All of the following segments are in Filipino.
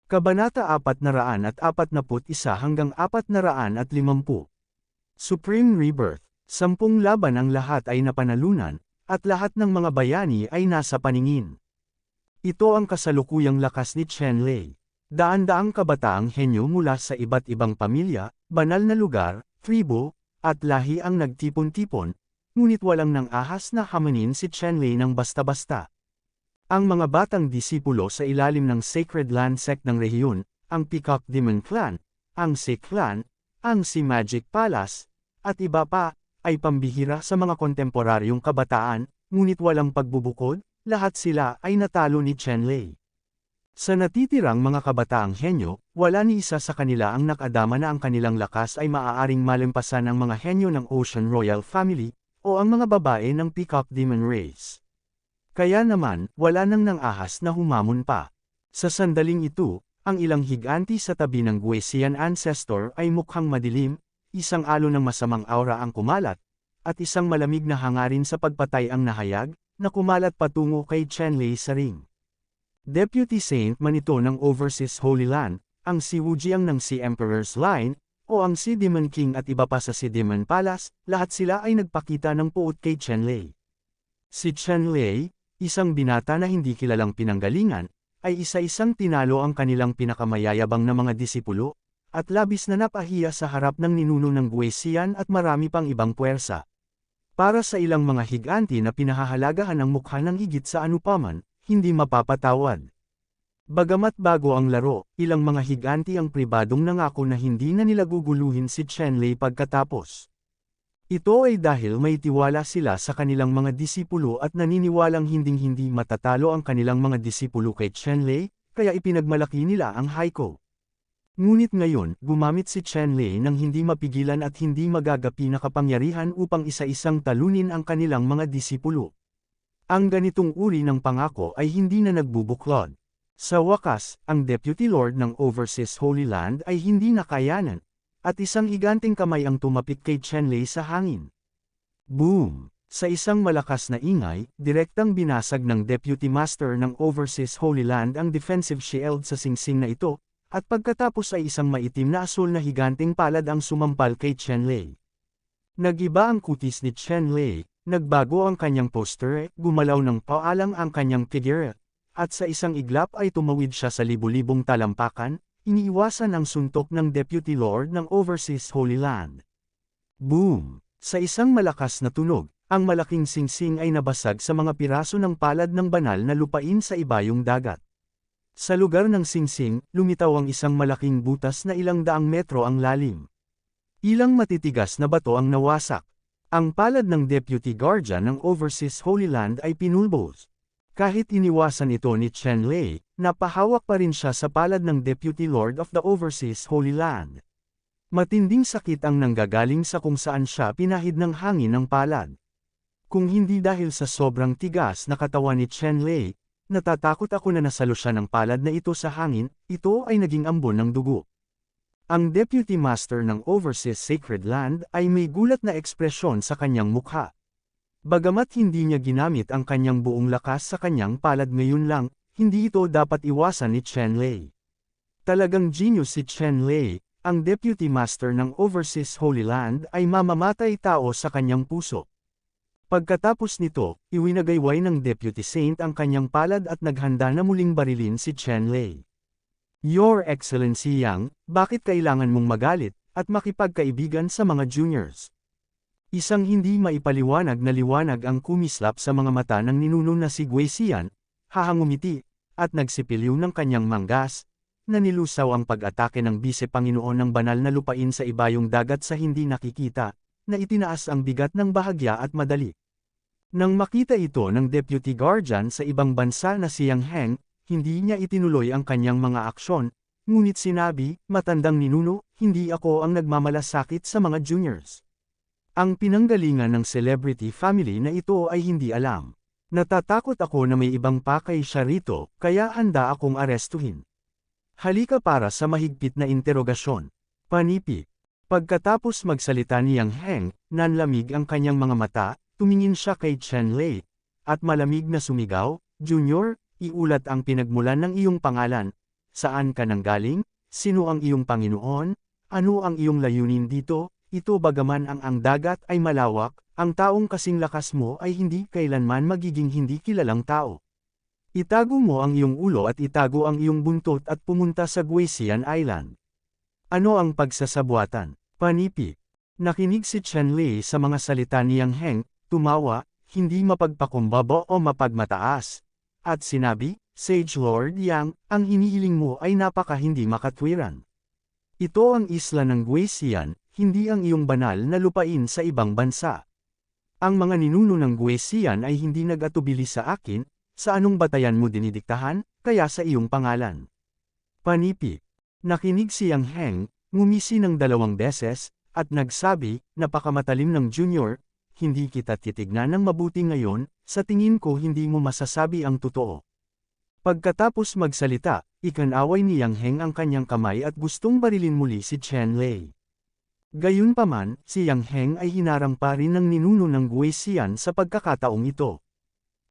Kabanata 441 hanggang 450. Supreme Rebirth. 10 laban ang lahat ay napanalunan, at lahat ng mga bayani ay nasa paningin. Ito ang kasalukuyang lakas ni Chen-Lei. Daan-daang kabataang henyo mula sa iba't ibang pamilya, banal na lugar, tribo, at lahi ang nagtipon-tipon, ngunit walang nang ahas na hamanin si Chen-Lei ng basta-basta. Ang mga batang disipulo sa ilalim ng Sacred Land Sect ng rehiyon, ang Peacock Demon Clan, ang Sick Clan, ang Si Magic Palace, at iba pa, ay pambihira sa mga kontemporaryong kabataan, ngunit walang pagbubukod, lahat sila ay natalo ni Chen-Lei. Sa natitirang mga kabataang henyo, wala ni isa sa kanila ang nakadama na ang kanilang lakas ay maaaring malimpasan ng mga henyo ng Ocean Royal Family, o ang mga babae ng Peacock Demon Race. Kaya naman, wala nang ahas na humamon pa. Sa sandaling ito, ang ilang higanti sa tabi ng Guesian Ancestor ay mukhang madilim, isang alon ng masamang aura ang kumalat, at isang malamig na hangarin sa pagpatay ang nahayag, na kumalat patungo kay Chen-Lei sa ring. Deputy Saint man ito ng Overseas Holy Land, ang si Wujiang ng Si Emperor's Line, o ang si Demon King at iba pa sa Si Demon Palace, lahat sila ay nagpakita ng puot kay Chen-Lei. Si Chen-Lei, isang binata na hindi kilalang pinanggalingan, ay isa-isang tinalo ang kanilang pinakamayayabang na mga disipulo, at labis na napahiya sa harap ng ninuno ng Guesian at marami pang ibang puwersa. Para sa ilang mga higanti na pinahahalagahan ang mukha ng higit sa anupaman, hindi mapapatawad. Bagamat bago ang laro, ilang mga higanti ang pribadong nangako na hindi na nila guguluhin si Chen-Lei pagkatapos. Ito ay dahil may tiwala sila sa kanilang mga disipulo at naniniwalang hinding-hindi matatalo ang kanilang mga disipulo kay Chen-Lei, kaya ipinagmalaki nila ang Haiko. Ngunit ngayon, gumamit si Chen-Lei ng hindi mapigilan at hindi magagapi na kapangyarihan upang isa-isang talunin ang kanilang mga disipulo. Ang ganitong uri ng pangako ay hindi na nagbubuklod. Sa wakas, ang Deputy Lord ng Overseas Holy Land ay hindi nakayanan, at isang higanting kamay ang tumapik kay Chen-Lei sa hangin. Boom! Sa isang malakas na ingay, direktang binasag ng Deputy Master ng Overseas Holy Land ang defensive shield sa singsing na ito, at pagkatapos ay isang maitim na asul na higanting palad ang sumampal kay Chen-Lei. Nagiba ang kutis ni Chen-Lei, nagbago ang kanyang posture, gumalaw ng paalang ang kanyang figure, at sa isang iglap ay tumawid siya sa libu-libong talampakan, iniiwasan ang suntok ng Deputy Lord ng Overseas Holy Land. Boom! Sa isang malakas na tunog, ang malaking singsing ay nabasag sa mga piraso ng palad ng banal na lupain sa ibayong dagat. Sa lugar ng singsing, lumitaw ang isang malaking butas na ilang daang metro ang lalim. Ilang matitigas na bato ang nawasak. Ang palad ng Deputy Guardian ng Overseas Holy Land ay pinulbos. Kahit iniwasan ito ni Chen-Lei, napahawak pa rin siya sa palad ng Deputy Lord of the Overseas Holy Land. Matinding sakit ang nanggagaling sa kung saan siya pinahid ng hangin ng palad. Kung hindi dahil sa sobrang tigas na katawan ni Chen-Lei, natatakot ako na nasalo siya ng palad na ito sa hangin, ito ay naging ambon ng dugo. Ang Deputy Master ng Overseas Sacred Land ay may gulat na ekspresyon sa kanyang mukha. Bagamat hindi niya ginamit ang kanyang buong lakas sa kanyang palad ngayon lang, hindi ito dapat iwasan ni Chen-Lei. Talagang genius si Chen-Lei, ang Deputy Master ng Overseas Holy Land ay mamamatay tao sa kanyang puso. Pagkatapos nito, iwinagayway ng Deputy Saint ang kanyang palad at naghanda na muling barilin si Chen-Lei. Your Excellency Yang, bakit kailangan mong magalit, at makipagkaibigan sa mga juniors? Isang hindi maipaliwanag na liwanag ang kumislap sa mga mata ng ninuno na si Guesian, hahangumiti, at nagsipiliw ng kanyang manggas, na nilusaw ang pag-atake ng Bise-Panginoon ng banal na lupain sa ibayong dagat sa hindi nakikita, na itinaas ang bigat ng bahagya at madali. Nang makita ito ng Deputy Guardian sa ibang bansa na si Yang Heng, hindi niya itinuloy ang kanyang mga aksyon, ngunit sinabi, matandang ninuno, hindi ako ang nagmamalasakit sa mga juniors. Ang pinanggalingan ng celebrity family na ito ay hindi alam. Natatakot ako na may ibang pakay siya rito, kaya handa akong arestuhin. Halika para sa mahigpit na interogasyon. Panipi. Pagkatapos magsalita ni Yang Heng, nanlamig ang kanyang mga mata, tumingin siya kay Chen-Lei, at malamig na sumigaw, Junior, iulat ang pinagmulan ng iyong pangalan. saan ka nanggaling? Sino ang iyong Panginoon? Ano ang iyong layunin dito? Ito bagaman ang dagat ay malawak, ang taong kasing lakas mo ay hindi kailanman magiging hindi kilalang tao. Itago mo ang iyong ulo at itago ang iyong buntot at pumunta sa Guisian Island. Ano ang pagsasabuatan? Panipik. Nakinig si Chen Lei sa mga salita ni Yang Heng, tumawa, hindi mapagpakumbaba o mapagmataas. At sinabi, Sage Lord Yang, ang hinihiling mo ay napaka hindi makatwiran. Ito ang isla ng Guisian, hindi ang iyong banal na lupain sa ibang bansa. Ang mga ninuno ng Guisian ay hindi nag-atubili sa akin, sa anong batayan mo dinidiktahan, kaya sa iyong pangalan. Panipik. Nakinig si Yang Heng, ngumisi ng 2 beses, at nagsabi, napakamatalim ng junior, hindi kita titignan ng mabuti ngayon, sa tingin ko hindi mo masasabi ang totoo. Pagkatapos magsalita, ikanaway ni Yang Heng ang kanyang kamay at gustong barilin muli si Chen Lei. Gayunpaman, si Yang Heng ay hinarang pa rin ng ninuno ng Guisian sa pagkakataong ito.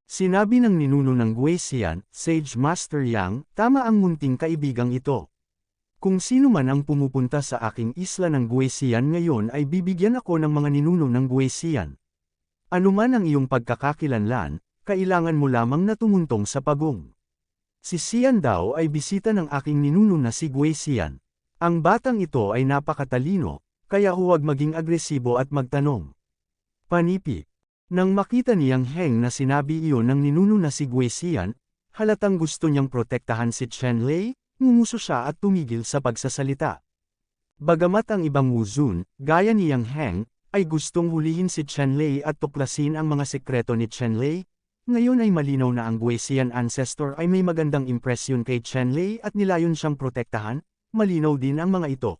Sinabi ng ninuno ng Guisian, Sage Master Yang, tama ang munting kaibigang ito. Kung sino man ang pumupunta sa aking isla ng Guisian ngayon ay bibigyan ako ng mga ninuno ng Guisian. Ano man ang iyong pagkakakilanlan, kailangan mo lamang na tumuntong sa pagong. Si Xian daw ay bisita ng aking ninuno na si Guisian. Ang batang ito ay napakatalino, kaya huwag maging agresibo at magtanong. Panipik. Nang makita ni Yang Heng na sinabi iyon ng ninuno na si Guisian, halatang gusto niyang protektahan si Chen Lei, ngumuso siya at tumigil sa pagsasalita. Bagamat ang ibang Wuzun, gaya ni Yang Heng, ay gustong hulihin si Chen Lei at tuklasin ang mga sekreto ni Chen Lei, ngayon ay malinaw na ang Guisian ancestor ay may magandang impresyon kay Chen Lei at nilayon siyang protektahan, malinaw din ang mga ito.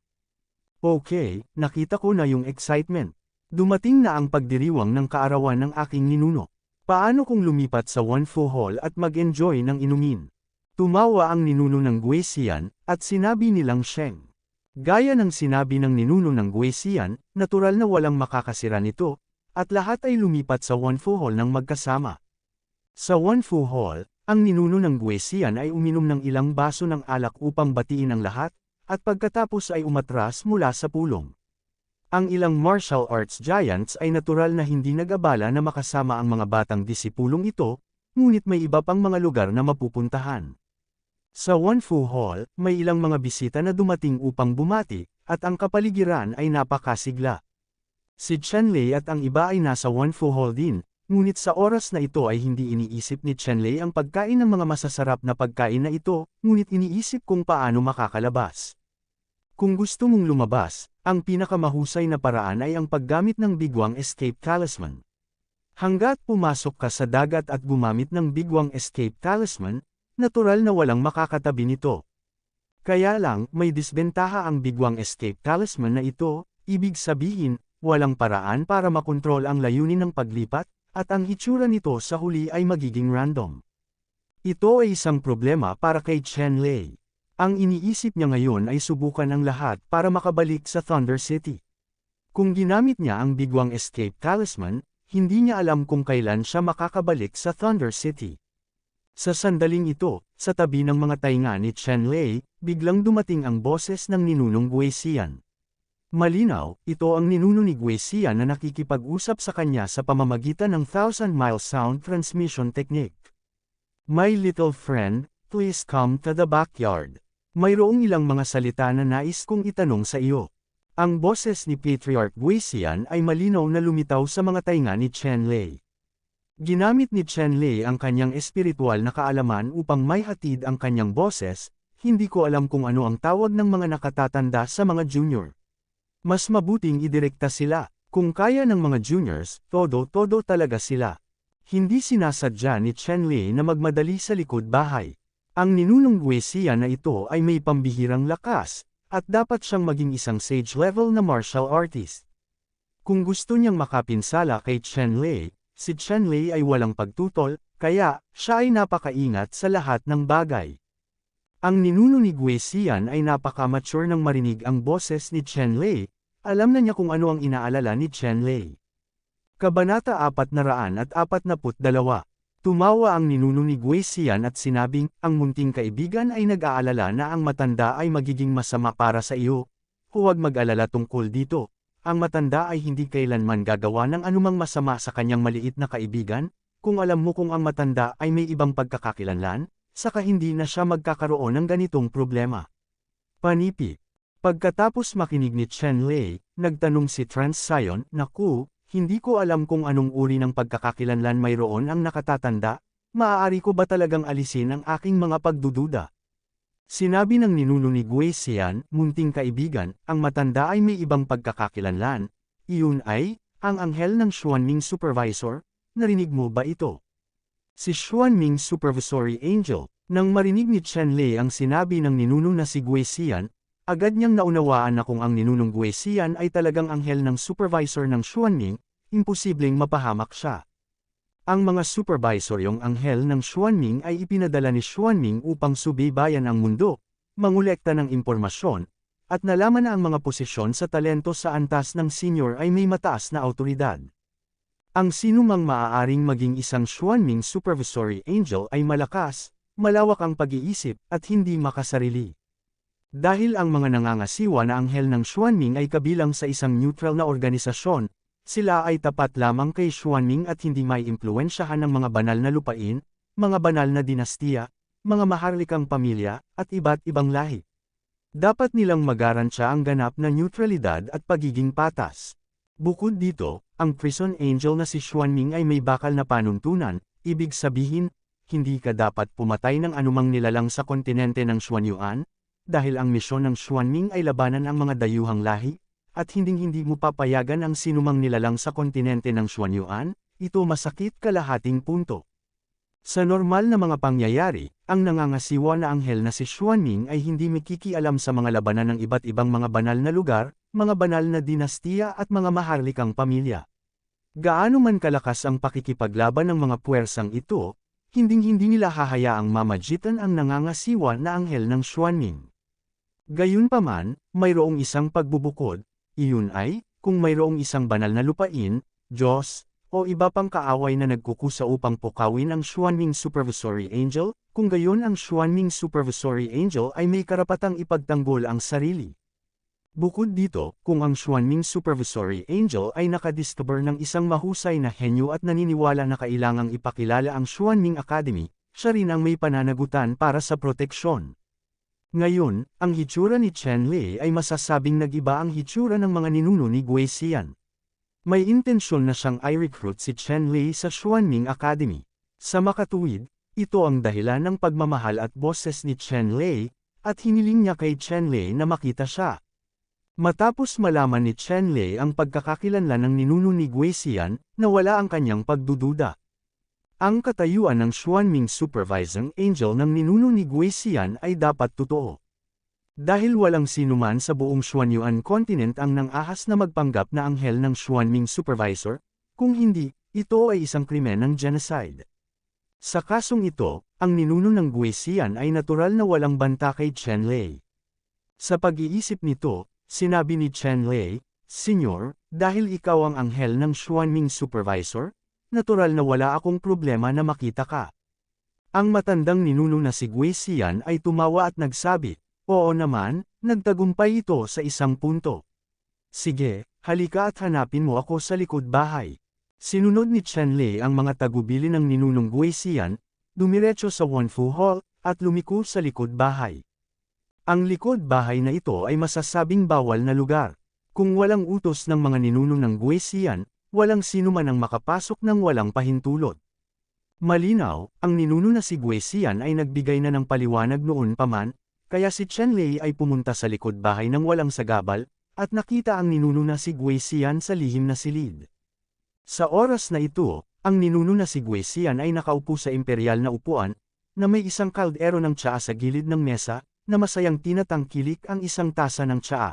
Okay, nakita ko na yung excitement. Dumating na ang pagdiriwang ng kaarawan ng aking ninuno. Paano kung lumipat sa Wanfu Hall at mag-enjoy ng inumin? Tumawa ang ninuno ng Guisian, at sinabi nilang Sheng. Gaya ng sinabi ng ninuno ng Guisian, natural na walang makakasira nito, at lahat ay lumipat sa Wanfu Hall ng magkasama. Sa Wanfu Hall, ang ninuno ng Guisian ay uminom ng ilang baso ng alak upang batiin ang lahat, at pagkatapos ay umatras mula sa pulong. Ang ilang martial arts giants ay natural na hindi nag-abala na makasama ang mga batang disipulong ito, ngunit may iba pang mga lugar na mapupuntahan. Sa Wanfu Hall, may ilang mga bisita na dumating upang bumati, at ang kapaligiran ay napakasigla. Si Chen Lei at ang iba ay nasa Wanfu Hall din, ngunit sa oras na ito ay hindi iniisip ni Chen Lei ang pagkain ng mga masasarap na pagkain na ito, ngunit iniisip kung paano makakalabas. Kung gusto mong lumabas, ang pinakamahusay na paraan ay ang paggamit ng bigwang escape talisman. Hanggat pumasok ka sa dagat at gumamit ng bigwang escape talisman, natural na walang makakatabi nito. Kaya lang, may disbentaha ang bigwang escape talisman na ito, ibig sabihin, walang paraan para makontrol ang layunin ng paglipat, at ang hitsura nito sa huli ay magiging random. Ito ay isang problema para kay Chen Lei. Ang iniisip niya ngayon ay subukan ang lahat para makabalik sa Thunder City. Kung ginamit niya ang bigwang escape talisman, hindi niya alam kung kailan siya makakabalik sa Thunder City. Sa sandaling ito, sa tabi ng mga tainga ni Chen Lei, biglang dumating ang boses ng ninunong Guisian. Malinaw, ito ang ninuno ni Guisian na nakikipag-usap sa kanya sa pamamagitan ng 1,000-mile sound transmission technique. My little friend, please come to the backyard. Mayroong ilang mga salita na nais kong itanong sa iyo. Ang boses ni Patriarch Guisian ay malinaw na lumitaw sa mga tainga ni Chen Lei. Ginamit ni Chen Lei ang kanyang espiritual na kaalaman upang maihatid ang kanyang boses, hindi ko alam kung ano ang tawag ng mga nakatatanda sa mga junior. Mas mabuting idirekta sila, kung kaya ng mga juniors, todo talaga sila. Hindi sinasadya ni Chen Lei na magmadali sa likod bahay. Ang ninunong Guisian na ito ay may pambihirang lakas, at dapat siyang maging isang sage-level na martial artist. Kung gusto niyang makapinsala kay Chen Lei, si Chen Lei ay walang pagtutol, kaya siya ay napakaingat sa lahat ng bagay. Ang ninuno ni Guisian ay napaka-mature nang marinig ang boses ni Chen Lei, alam na niya kung ano ang inaalala ni Chen Lei. Kabanata 442 Tumawa ang ninuno ni Gui Xian at sinabing, ang munting kaibigan ay nag-aalala na ang matanda ay magiging masama para sa iyo. Huwag mag-alala tungkol dito. Ang matanda ay hindi kailanman gagawa ng anumang masama sa kanyang maliit na kaibigan. Kung alam mo kung ang matanda ay may ibang pagkakakilanlan, saka hindi na siya magkakaroon ng ganitong problema. Panipi. Pagkatapos makinig ni Chen Lei, nagtanong si Trans Sion, "Naku, hindi ko alam kung anong uri ng pagkakakilanlan mayroon ang nakatatanda, maaari ko ba talagang alisin ang aking mga pagdududa?" Sinabi ng ninuno ni Gui Xian, "Munting kaibigan, ang matanda ay may ibang pagkakakilanlan. Iyon ay, ang anghel ng Xuanming Supervisor, narinig mo ba ito?" Si Xuanming Supervisory Angel, nang marinig ni Chen Lei ang sinabi ng ninuno na si Gui Xian, agad niyang naunawaan na kung ang ninunong Gui Xian ay talagang anghel ng supervisor ng Xuanming, imposibleng mapahamak siya. Ang mga supervisoryong anghel ng Xuanming ay ipinadala ni Xuanming upang subaybayan ang mundo, mangolekta ng impormasyon, at nalaman na ang mga posisyon sa talento sa antas ng senior ay may mataas na awtoridad. Ang sinumang maaaring maging isang Xuanming Supervisory Angel ay malakas, malawak ang pag-iisip, at hindi makasarili. Dahil ang mga nangangasiwa na anghel ng Xuanming ay kabilang sa isang neutral na organisasyon, sila ay tapat lamang kay Xuanming at hindi may impluwensyahan ng mga banal na lupain, mga banal na dinastiya, mga maharlikang pamilya, at iba't ibang lahi. Dapat nilang magarantya ang ganap na neutralidad at pagiging patas. Bukod dito, ang prison angel na si Xuanming ay may bakal na panuntunan, ibig sabihin, hindi ka dapat pumatay ng anumang nilalang sa kontinente ng Xuanyuan, dahil ang misyon ng Xuanming ay labanan ang mga dayuhang lahi, at hinding-hindi mo papayagan ang sinumang nilalang sa kontinente ng Xuanyuan, ito masakit kalahating punto. Sa normal na mga pangyayari, ang nangangasiwa na anghel na si Xuanming ay hindi makikialam sa mga labanan ng iba't ibang mga banal na lugar, mga banal na dinastiya at mga maharlikang pamilya. Gaano man kalakas ang pakikipaglaban ng mga puwersang ito, hinding-hindi nila hahayaang mamagitan ang nangangasiwa na anghel ng Xuanming. Gayunpaman, mayroong isang pagbubukod, iyon ay, kung mayroong isang banal na lupain, Diyos, o iba pang kaaway na nagkukusa upang pukawin ang Xuanming Supervisory Angel, kung gayon ang Xuanming Supervisory Angel ay may karapatang ipagtanggol ang sarili. Bukod dito, kung ang Xuanming Supervisory Angel ay nakadiscover ng isang mahusay na henyo at naniniwala na kailangang ipakilala ang Xuanming Academy, siya rin ang may pananagutan para sa proteksyon. Ngayon, ang hitsura ni Chen Lei ay masasabing nag-iba ang hitsura ng mga ninuno ni Gui Xian. May intensyon na siyang i-recruit si Chen Lei sa Xuanming Academy. Sa makatuwid, ito ang dahilan ng pagmamahal at boses ni Chen Lei, at hiniling niya kay Chen Lei na makita siya. Matapos malaman ni Chen Lei ang pagkakakilanlan ng ninuno ni Gui Xian, nawala ang kanyang pagdududa. Ang katayuan ng Xuanming Supervising Angel ng ninuno ni Gui Xian ay dapat totoo. Dahil walang sinuman sa buong Xuanyuan continent ang nang-ahas na magpanggap na anghel ng Xuanming Supervisor, kung hindi, ito ay isang krimen ng genocide. Sa kasong ito, ang ninuno ng Gui Xian ay natural na walang banta kay Chen Lei. Sa pag-iisip nito, sinabi ni Chen Lei, "Senyor, dahil ikaw ang anghel ng Xuanming Supervisor, natural na wala akong problema na makita ka." Ang matandang ninuno na si Gui Xian ay tumawa at nagsabi, "Oo naman, nagtagumpay ito sa isang punto. Sige, halika at hanapin mo ako sa likod bahay." Sinunod ni Chen Lei ang mga tagubilin ng ninunong Gui Xian, dumiretso sa Wanfu Hall, at lumiko sa likod bahay. Ang likod bahay na ito ay masasabing bawal na lugar. Kung walang utos ng mga ninuno ng Gui Xian, walang sino man ang makapasok ng walang pahintulot. Malinaw, ang ninuno na si Gui Xian ay nagbigay na ng paliwanag noon pa man, kaya si Chen Lei ay pumunta sa likod bahay ng walang sagabal, at nakita ang ninuno na si Gui Xian sa lihim na silid. Sa oras na ito, ang ninuno na si Gui Xian ay nakaupo sa imperial na upuan, na may isang kaldero ng tsaa sa gilid ng mesa, na masayang tinatangkilik ang isang tasa ng tsaa.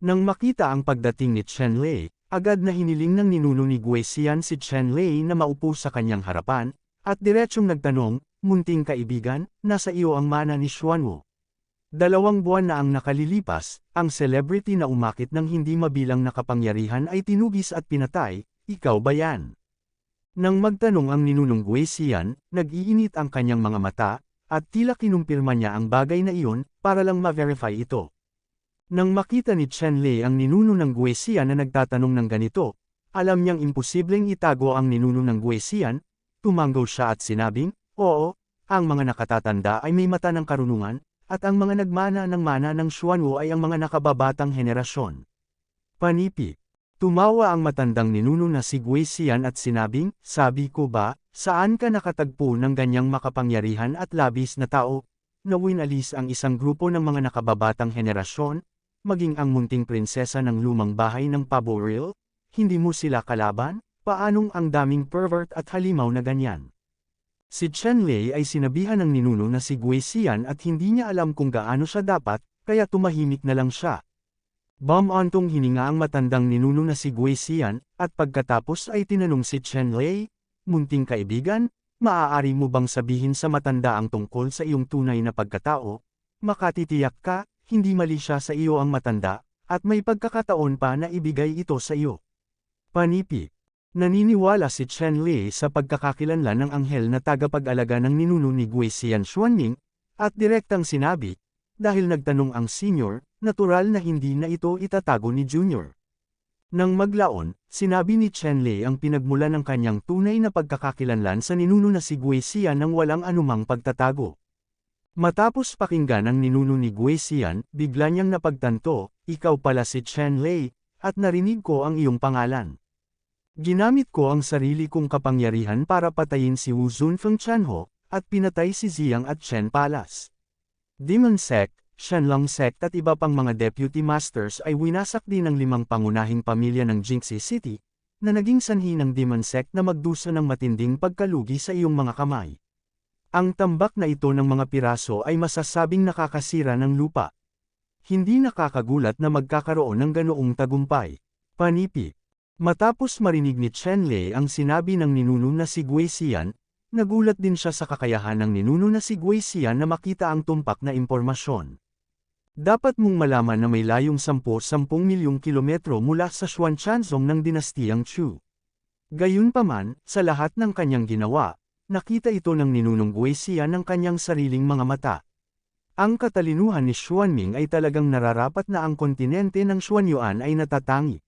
Nang makita ang pagdating ni Chen Lei, agad na hiniling ng ninuno ni Gui Xian si Chen Lei na maupo sa kanyang harapan, at diretsyong nagtanong, "Munting kaibigan, nasa iyo ang mana ni Xuanwu?" 2 buwan na ang nakalilipas, ang celebrity na umakit ng hindi mabilang na kapangyarihan ay tinugis at pinatay, "Ikaw ba yan?" Nang magtanong ang ninunong Guesian, nag-iinit ang kanyang mga mata, at tila kinumpirma niya ang bagay na iyon, para lang ma-verify ito. Nang makita ni Chen Lei ang ninuno ng Guesian na nagtatanong ng ganito, alam niyang imposibleng itago ang ninuno ng Guesian, tumanggo siya at sinabing, oo, ang mga nakatatanda ay may mata ng karunungan, at ang mga nagmana ng mana ng Xuanwu ay ang mga nakababatang henerasyon. Panipi. Tumawa ang matandang ninuno na si Guesian at sinabing, sabi ko ba, saan ka nakatagpo ng ganyang makapangyarihan at labis na tao, na winalis ang isang grupo ng mga nakababatang henerasyon, maging ang munting prinsesa ng lumang bahay ng Paboril, hindi mo sila kalaban, paanong ang daming pervert at halimaw na ganyan? Si Chen Lei ay sinabihan ng ninuno na si Guesian at hindi niya alam kung gaano siya dapat, kaya tumahimik na lang siya. Bumantong hininga ang matandang ninuno na si Guesian, at pagkatapos ay tinanong si Chen Lei, munting kaibigan, maaari mo bang sabihin sa matanda ang tungkol sa iyong tunay na pagkatao? Makatitiyak ka, hindi mali siya sa iyo ang matanda, at may pagkakataon pa na ibigay ito sa iyo. Panipi. Naniniwala si Chen Lei sa pagkakakilanlan ng anghel na tagapag-alaga ng ninuno ni Guesian Xuanming, at direktang sinabi, dahil nagtanong ang senior, natural na hindi na ito itatago ni junior. Nang maglaon, sinabi ni Chen Lei ang pinagmula ng kanyang tunay na pagkakakilanlan sa ninuno na si Guesian nang walang anumang pagtatago. Matapos pakinggan ang ninuno ni Guesian, bigla niyang napagtanto, ikaw pala si Chen Lei, at narinig ko ang iyong pangalan. Ginamit ko ang sarili kong kapangyarihan para patayin si Wu Zunfeng Chanho, at pinatay si Ziyang at Chen Palace. Demon Sect, Shenlong Sect at iba pang mga deputy masters ay winasak din ng 5 pangunahing pamilya ng Jingxi City, na naging sanhi ng Demon Sect na magdusa ng matinding pagkalugi sa iyong mga kamay. Ang tambak na ito ng mga piraso ay masasabing nakakasira ng lupa. Hindi nakakagulat na magkakaroon ng ganoong tagumpay. Panipi. Matapos marinig ni Chen Lei ang sinabi ng ninuno na si Guesian, nagulat din siya sa kakayahan ng ninuno na si Guesian na makita ang tumpak na impormasyon. Dapat mong malaman na may layong 10 milyong kilometro mula sa Xuanchanzong ng dinastiyang Chu. Gayunpaman, sa lahat ng kanyang ginawa, nakita ito ng ninunong Guesian ng kanyang sariling mga mata. Ang katalinuhan ni Xuanming ay talagang nararapat na ang kontinente ng Xuanyuan ay natatangi.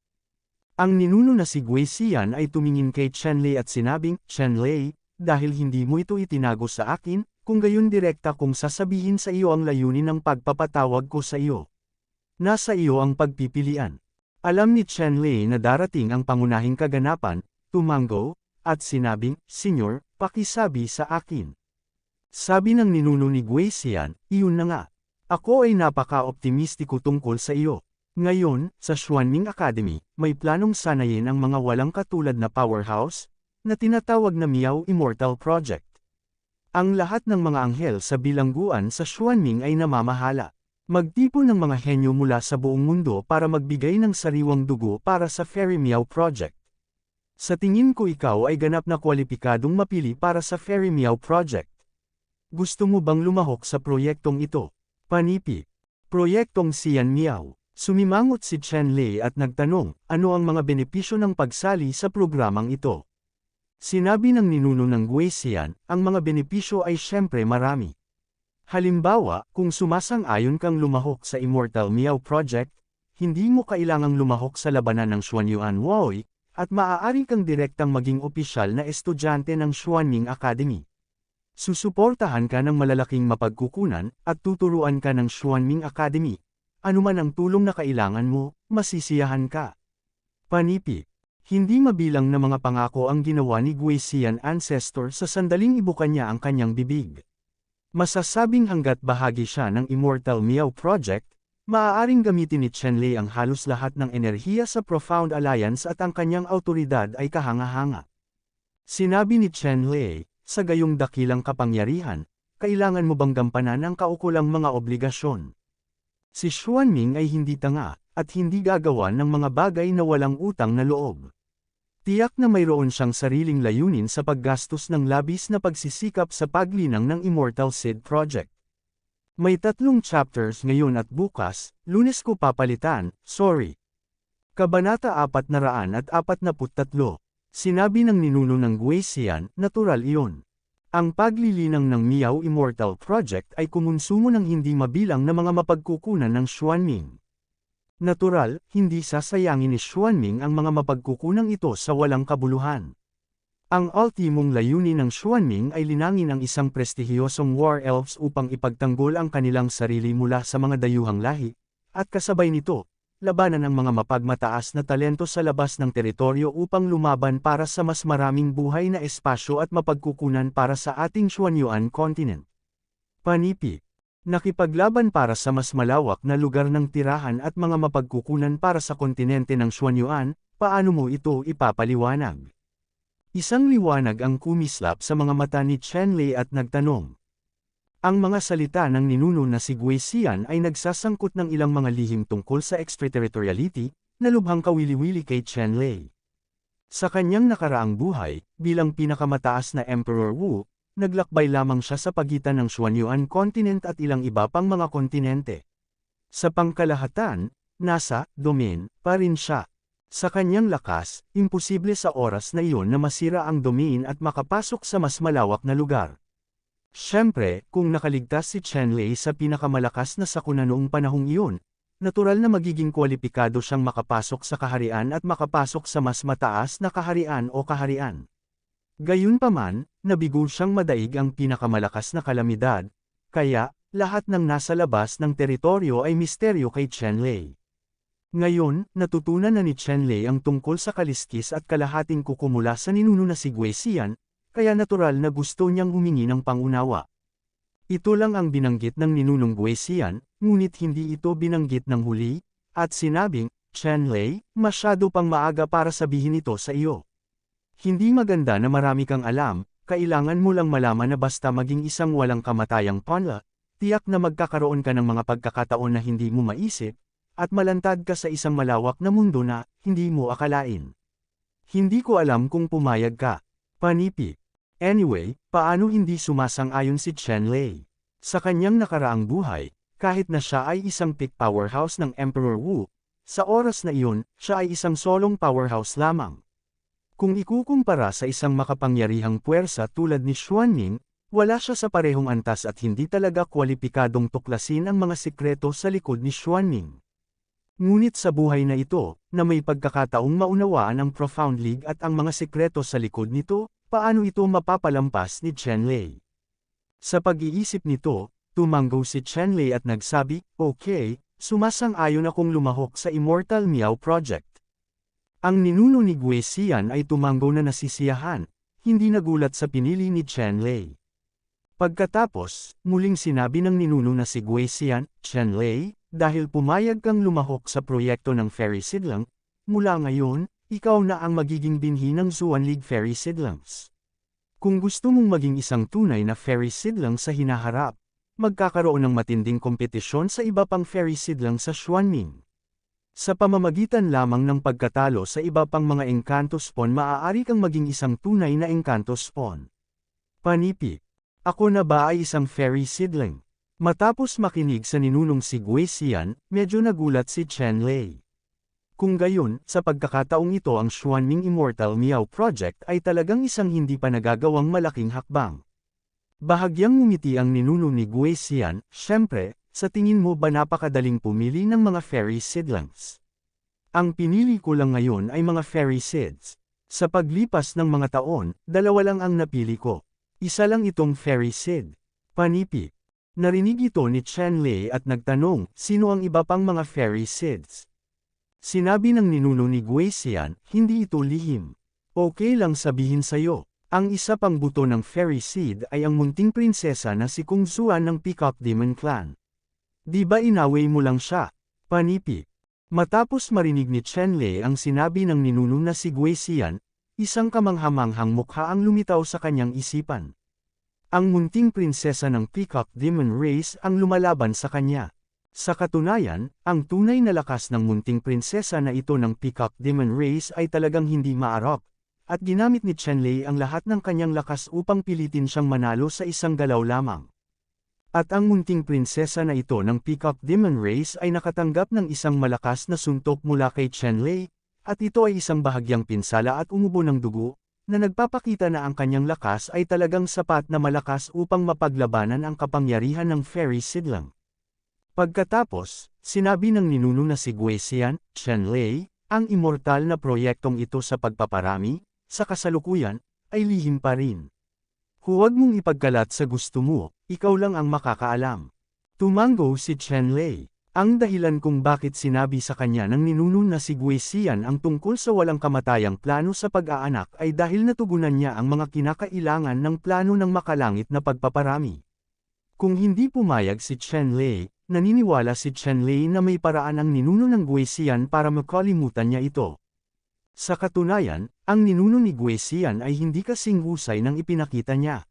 Ang ninuno na si Guesian ay tumingin kay Chen Lei at sinabing, Chen Lei, dahil hindi mo ito itinago sa akin, kung gayon direkta kong sasabihin sa iyo ang layunin ng pagpapatawag ko sa iyo. Nasa iyo ang pagpipilian. Alam ni Chen Lei na darating ang pangunahing kaganapan, tumanggo, at sinabing, Senyor, pakisabi sa akin. Sabi ng ninuno ni Guesian, iyon na nga. Ako ay napaka-optimistiko tungkol sa iyo. Ngayon, sa Xuanming Academy, may planong sanayin ang mga walang katulad na powerhouse, na tinatawag na Miao Immortal Project. Ang lahat ng mga anghel sa bilangguan sa Xuanming ay namamahala. Magtipon ng mga henyo mula sa buong mundo para magbigay ng sariwang dugo para sa Fairy Miao Project. Sa tingin ko ikaw ay ganap na kwalipikadong mapili para sa Fairy Miao Project. Gusto mo bang lumahok sa proyektong ito? Panipi. Proyektong Xian Miao. Sumimangot si Chen Lei at nagtanong, ano ang mga benepisyo ng pagsali sa programang ito? Sinabi ng ninuno ng Guesian, ang mga benepisyo ay syempre marami. Halimbawa, kung sumasang-ayon kang lumahok sa Immortal Miao Project, hindi mo kailangang lumahok sa labanan ng Xuanyuan Woi, at maaari kang direktang maging opisyal na estudyante ng Xuanming Academy. Susuportahan ka ng malalaking mapagkukunan, at tuturuan ka ng Xuanming Academy. Anuman ang tulong na kailangan mo, masisiyahan ka. Panipi. Hindi mabilang na mga pangako ang ginawa ni Guesian ancestor sa sandaling ibukan niya ang kanyang bibig. Masasabing hanggat bahagi siya ng Immortal Miao Project, maaaring gamitin ni Chen Lei ang halos lahat ng enerhiya sa Profound Alliance at ang kanyang autoridad ay kahanga-hanga. Sinabi ni Chen Lei, sa gayong dakilang kapangyarihan, kailangan mo bang gampanan ang kaukulang mga obligasyon? Si Xuanming ay hindi tanga, at hindi gagawa ng mga bagay na walang utang na loob. Tiyak na mayroon siyang sariling layunin sa paggastos ng labis na pagsisikap sa paglinang ng Immortal Seed Project. May 3 chapters ngayon at bukas, Lunes ko papalitan, sorry. Kabanata 443. Sinabi ng ninuno ng Guisian, natural iyon. Ang paglilinang ng Miao Immortal Project ay kumonsumo ng hindi mabilang na mga mapagkukunan ng Xuanming. Natural, hindi sasayangin ni Xuanming ang mga mapagkukunang ito sa walang kabuluhan. Ang ultimong layunin ng Xuanming ay linangin ang isang prestihiyosong war elves upang ipagtanggol ang kanilang sarili mula sa mga dayuhang lahi, at kasabay nito, labanan ang mga mapagmataas na talento sa labas ng teritoryo upang lumaban para sa mas maraming buhay na espasyo at mapagkukunan para sa ating Xuanyuan continent. Panipik. Nakipaglaban para sa mas malawak na lugar ng tirahan at mga mapagkukunan para sa kontinente ng Xuanyuan, paano mo ito ipapaliwanag? Isang liwanag ang kumislap sa mga mata ni Chen Lei at nagtanong. Ang mga salita ng ninuno na si Guisian ay nagsasangkot ng ilang mga lihim tungkol sa extraterritoriality, na lubhang kawili-wili kay Chen Lei. Sa kanyang nakaraang buhay, bilang pinakamataas na Emperor Wu, naglakbay lamang siya sa pagitan ng Xuanyuan continent at ilang iba pang mga kontinente. Sa pangkalahatan, nasa domain pa rin siya. Sa kanyang lakas, imposible sa oras na iyon na masira ang domain at makapasok sa mas malawak na lugar. Siyempre, kung nakaligtas si Chen Lei sa pinakamalakas na sakuna noong panahong iyon, natural na magiging kwalipikado siyang makapasok sa kaharian at makapasok sa mas mataas na kaharian o kaharian. Gayunpaman, nabigo siyang madaig ang pinakamalakas na kalamidad, kaya, lahat ng nasa labas ng teritoryo ay misteryo kay Chen Lei. Ngayon, natutunan na ni Chen Lei ang tungkol sa kaliskis at kalahating kukumula sa ninuno na si Guisian, kaya natural na gusto niyang humingi ng pangunawa. Ito lang ang binanggit ng ninunong Guisian, ngunit hindi ito binanggit ng huli, at sinabing, Chen Lei, masyado pang maaga para sabihin ito sa iyo. Hindi maganda na marami kang alam, kailangan mo lang malaman na basta maging isang walang kamatayang panla, tiyak na magkakaroon ka ng mga pagkakataon na hindi mo maisip, at malantad ka sa isang malawak na mundo na hindi mo akalain. Hindi ko alam kung pumayag ka. Panipik. Anyway, paano hindi sumasang-ayon si Chen Lei? Sa kanyang nakaraang buhay, kahit na siya ay isang peak powerhouse ng Emperor Wu, sa oras na iyon, siya ay isang solong powerhouse lamang. Kung ikukumpara sa isang makapangyarihang puwersa tulad ni Xuanming, wala siya sa parehong antas at hindi talaga kwalipikadong tuklasin ang mga sikreto sa likod ni Xuanming. Ngunit sa buhay na ito, na may pagkakataong maunawaan ang Profound League at ang mga sikreto sa likod nito, paano ito mapapalampas ni Chen Lei? Sa pag-iisip nito, tumanggo si Chen Lei at nagsabi, okay, sumasang-ayon akong lumahok sa Immortal Miao Project. Ang ninuno ni Guisian ay tumanggo na nasisiyahan, hindi nagulat sa pinili ni Chen Lei. Pagkatapos, muling sinabi ng ninuno na si Guisian, Chen Lei, dahil pumayag kang lumahok sa proyekto ng Fairy Sidlang, mula ngayon, ikaw na ang magiging binhi ng Xuan League Fairy Sidlangs. Kung gusto mong maging isang tunay na Fairy Sidlang sa hinaharap, magkakaroon ng matinding kompetisyon sa iba pang Fairy Sidlang sa Xuanming. Sa pamamagitan lamang ng pagkatalo sa iba pang mga Engkanto Spawn maaari kang maging isang tunay na Engkanto Spawn. Panipik. Ako na ba ay isang Fairy Seedling? Matapos makinig sa ninunong si Guisian, medyo nagulat si Chen Lei. Kung gayon, sa pagkakataong ito ang Xuanming Immortal Miao Project ay talagang isang hindi pa nagagawang malaking hakbang. Bahagyang ngumiti ang ninuno ni Guisian, syempre, sa tingin mo ba napakadaling pumili ng mga Fairy Seedlings? Ang pinili ko lang ngayon ay mga Fairy Seeds. Sa paglipas ng mga taon, dalawa lang ang napili ko. Isa lang itong Fairy Seed. Panipik. Narinig ito ni Chen Lei at nagtanong, sino ang iba pang mga Fairy Seeds? Sinabi ng ninuno ni Guisian, hindi ito lihim. Okay lang sabihin sa'yo. Ang isa pang buto ng Fairy Seed ay ang munting prinsesa na si Kung Xuan ng Peacock Demon Clan. Di ba inaway mo lang siya? Panipik. Matapos marinig ni Chen Lei ang sinabi ng ninuno na si Guisian, isang kamanghamanghang mukha ang lumitaw sa kanyang isipan. Ang munting prinsesa ng Peacock Demon Race ang lumalaban sa kanya. Sa katunayan, ang tunay na lakas ng munting prinsesa na ito ng Peacock Demon Race ay talagang hindi maarok, at ginamit ni Chen Lei ang lahat ng kanyang lakas upang pilitin siyang manalo sa isang galaw lamang. At ang munting prinsesa na ito ng Peacock Demon Race ay nakatanggap ng isang malakas na suntok mula kay Chen Lei, at ito ay isang bahagyang pinsala at umubo ng dugo, na nagpapakita na ang kanyang lakas ay talagang sapat na malakas upang mapaglabanan ang kapangyarihan ng fairy sidlang. Pagkatapos, sinabi ng ninuno na si Guesian, Chenlei, ang immortal na proyektong ito sa pagpaparami, sa kasalukuyan, ay lihim pa rin. Huwag mong ipagkalat sa gusto mo, ikaw lang ang makakaalam. Tumango si Chenlei. Ang dahilan kung bakit sinabi sa kanya ng ninuno na si Guesian ang tungkol sa walang kamatayang plano sa pag-aanak ay dahil natugunan niya ang mga kinakailangan ng plano ng makalangit na pagpaparami. Kung hindi pumayag si Chenlei, naniniwala si Chenlei na may paraan ang ninuno ng Guesian para makalimutan niya ito. Sa katunayan, ang ninuno ni Guesian ay hindi kasing husay nang ipinakita niya.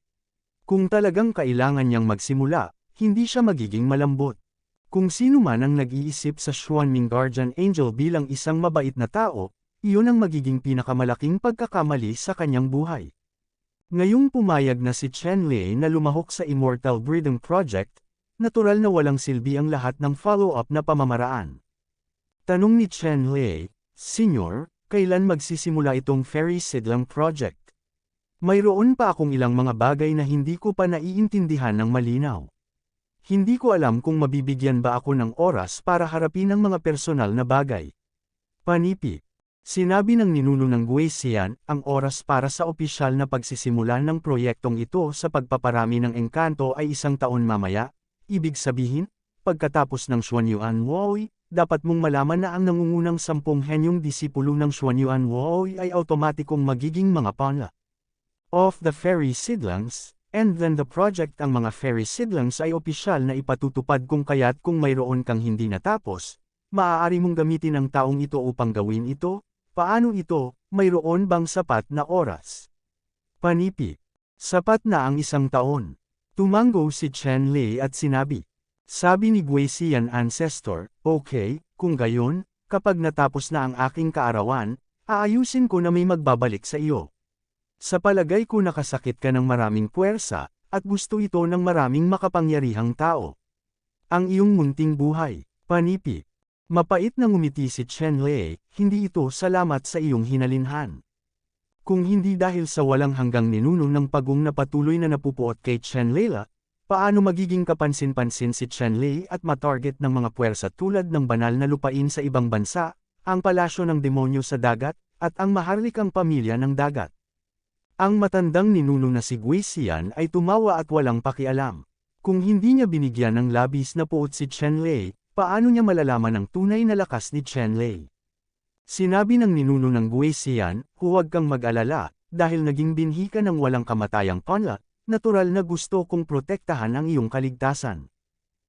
Kung talagang kailangan niyang magsimula, hindi siya magiging malambot. Kung sino man ang nag-iisip sa Xuanming Guardian Angel bilang isang mabait na tao, iyon ang magiging pinakamalaking pagkakamali sa kanyang buhay. Ngayong pumayag na si Chenlei na lumahok sa Immortal Breeding Project, natural na walang silbi ang lahat ng follow-up na pamamaraan. Tanong ni Chenlei, Senyor, kailan magsisimula itong Fairy Sidlang Project? Mayroon pa akong ilang mga bagay na hindi ko pa naiintindihan ng malinaw. Hindi ko alam kung mabibigyan ba ako ng oras para harapin ang mga personal na bagay. Panipi. Sinabi ng ninuno ng Guesian, ang oras para sa opisyal na pagsisimula ng proyektong ito sa pagpaparami ng engkanto ay 1 taon mamaya. Ibig sabihin, pagkatapos ng Xuanyuan Woi, dapat mong malaman na ang nangungunang 10 henyong disipulo ng Xuanyuan Woi ay automatikong magiging mga pala of the Fairy Sidlangs. And then the project ang mga fairy sidlangs ay opisyal na ipatutupad kung kaya't kung mayroon kang hindi natapos, maaari mong gamitin ang taong ito upang gawin ito. Paano ito, mayroon bang sapat na oras? Panipi. Sapat na ang 1 taon. Tumango si Chenlei at sinabi. Sabi ni Guesian Ancestor, okay, kung gayon, kapag natapos na ang aking kaarawan, aayusin ko na may magbabalik sa iyo. Sa palagay ko nakasakit ka ng maraming puwersa, at gusto ito ng maraming makapangyarihang tao. Ang iyong munting buhay, panipi. Mapait na ngumiti si Chenlei, hindi ito salamat sa iyong hinalinhan. Kung hindi dahil sa walang hanggang ninuno ng pagong na patuloy na napupuot kay Chenlei, paano magiging kapansin-pansin si Chenlei at matarget ng mga puwersa tulad ng banal na lupain sa ibang bansa, ang palasyo ng demonyo sa dagat, at ang maharlikang pamilya ng dagat? Ang matandang ninuno na si Guesian ay tumawa at walang pakialam. Kung hindi niya binigyan ng labis na puot si Chenlei, paano niya malalaman ang tunay na lakas ni Chenlei? Sinabi ng ninuno ng Guesian, huwag kang mag-alala, dahil naging binhi ka ng walang kamatayang panla, natural na gusto kong protektahan ang iyong kaligtasan.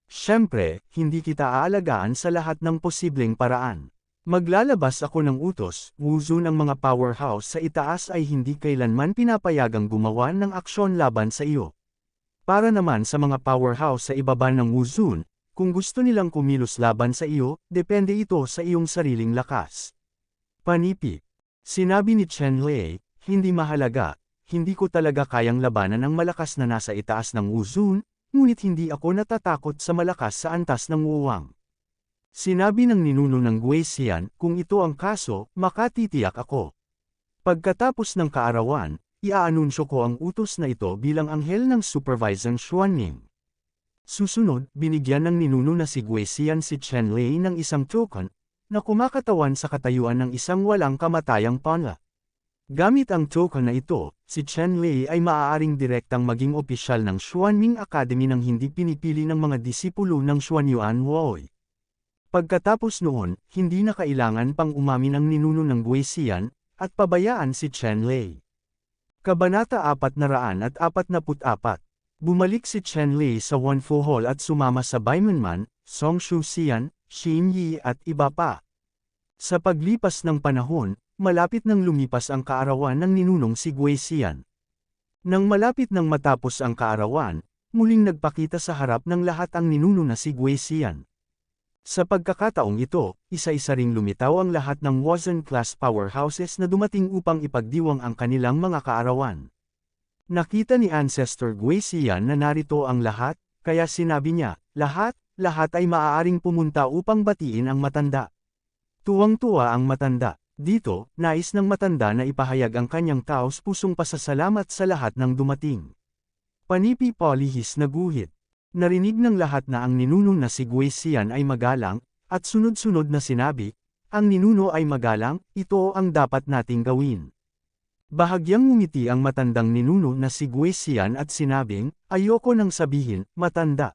Siyempre, hindi kita aalagaan sa lahat ng posibleng paraan. Maglalabas ako ng utos, Wuzun ang mga powerhouse sa itaas ay hindi kailanman pinapayagang gumawa ng aksyon laban sa iyo. Para naman sa mga powerhouse sa ibaba ng Wuzun, kung gusto nilang kumilos laban sa iyo, depende ito sa iyong sariling lakas. Panipi. Sinabi ni Chenlei, hindi mahalaga, hindi ko talaga kayang labanan ang malakas na nasa itaas ng Wuzun, ngunit hindi ako natatakot sa malakas sa antas ng Wuwang. Sinabi ng ninuno ng Guesian, kung ito ang kaso, makatitiyak ako. Pagkatapos ng kaarawan, iaanunsyo ko ang utos na ito bilang anghel ng supervising Xuanming. Susunod, binigyan ng ninuno na si Guesian si Chenlei ng isang token, na kumakatawan sa katayuan ng isang walang kamatayang panla. Gamit ang token na ito, si Chenlei ay maaaring direktang maging opisyal ng Xuanming Academy nang hindi pinipili ng mga disipulo ng Xuanyuan Woi. Pagkatapos noon, hindi na kailangan pang umamin ang ninuno ng Guesian, at pabayaan si Chenlei. Kabanata 444. Bumalik si Chenlei sa Wanfu Hall at sumama sa Baimanman, Song Shuxian, Xin Yi at iba pa. Sa paglipas ng panahon, malapit nang lumipas ang kaarawan ng ninunong si Guesian. Nang malapit nang matapos ang kaarawan, muling nagpakita sa harap ng lahat ang ninuno na si Guesian. Sa pagkakataong ito, isa-isa ring lumitaw ang lahat ng Wuzun-class powerhouses na dumating upang ipagdiwang ang kanilang mga kaarawan. Nakita ni Ancestor Guesian na narito ang lahat, kaya sinabi niya, lahat ay maaaring pumunta upang batiin ang matanda. Tuwang-tuwa ang matanda. Dito, nais ng matanda na ipahayag ang kanyang taos-pusong pasasalamat sa lahat ng dumating. Panipi Polihis na guhit. Narinig ng lahat na ang ninuno na si Guesian ay magalang, at sunod-sunod na sinabi, ang ninuno ay magalang, ito ang dapat nating gawin. Bahagyang ngumiti ang matandang ninuno na si Guesian at sinabing, ayoko nang sabihin, matanda.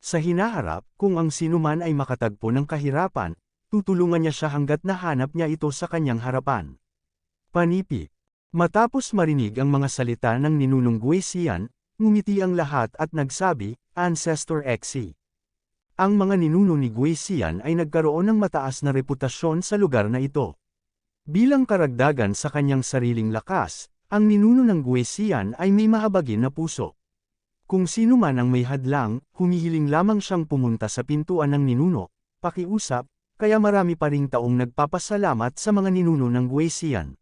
Sa hinaharap, kung ang sinuman ay makatagpo ng kahirapan, tutulungan niya siya hanggat nahanap niya ito sa kanyang harapan. Panipi. Matapos marinig ang mga salita ng ninunong Guesian, ngumiti ang lahat at nagsabi, Ancestor Xe. Ang mga ninuno ni Guesian ay nagkaroon ng mataas na reputasyon sa lugar na ito. Bilang karagdagan sa kanyang sariling lakas, ang ninuno ng Guesian ay may mahabagin na puso. Kung sino man ang may hadlang, humihiling lamang siyang pumunta sa pintuan ng ninuno, pakiusap, kaya marami pa ring taong nagpapasalamat sa mga ninuno ng Guesian.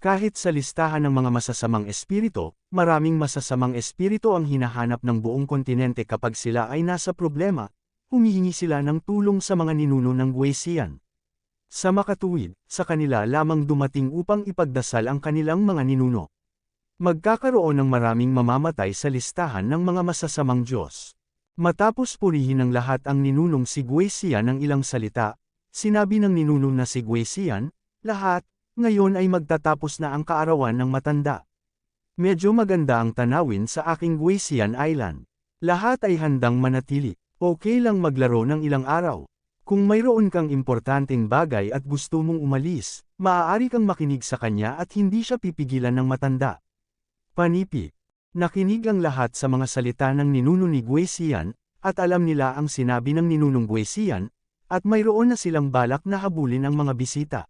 Kahit sa listahan ng mga masasamang espiritu, maraming masasamang espiritu ang hinahanap ng buong kontinente kapag sila ay nasa problema, humihingi sila ng tulong sa mga ninuno ng Guesian. Sa makatuwid, sa kanila lamang dumating upang ipagdasal ang kanilang mga ninuno. Magkakaroon ng maraming mamamatay sa listahan ng mga masasamang Diyos. Matapos purihin ng lahat ang ninunong si Guesian ng ilang salita, sinabi ng ninuno na si Guesian, lahat, ngayon ay magtatapos na ang kaarawan ng matanda. Medyo maganda ang tanawin sa aking Guesian Island. Lahat ay handang manatili. Okay lang maglaro ng ilang araw. Kung mayroon kang importanteng bagay at gusto mong umalis, maaari kang makinig sa kanya at hindi siya pipigilan ng matanda. Panipi. Nakinig ang lahat sa mga salita ng ninuno ni Guesian, at alam nila ang sinabi ng ninunong Guesian, at mayroon na silang balak na habulin ang mga bisita.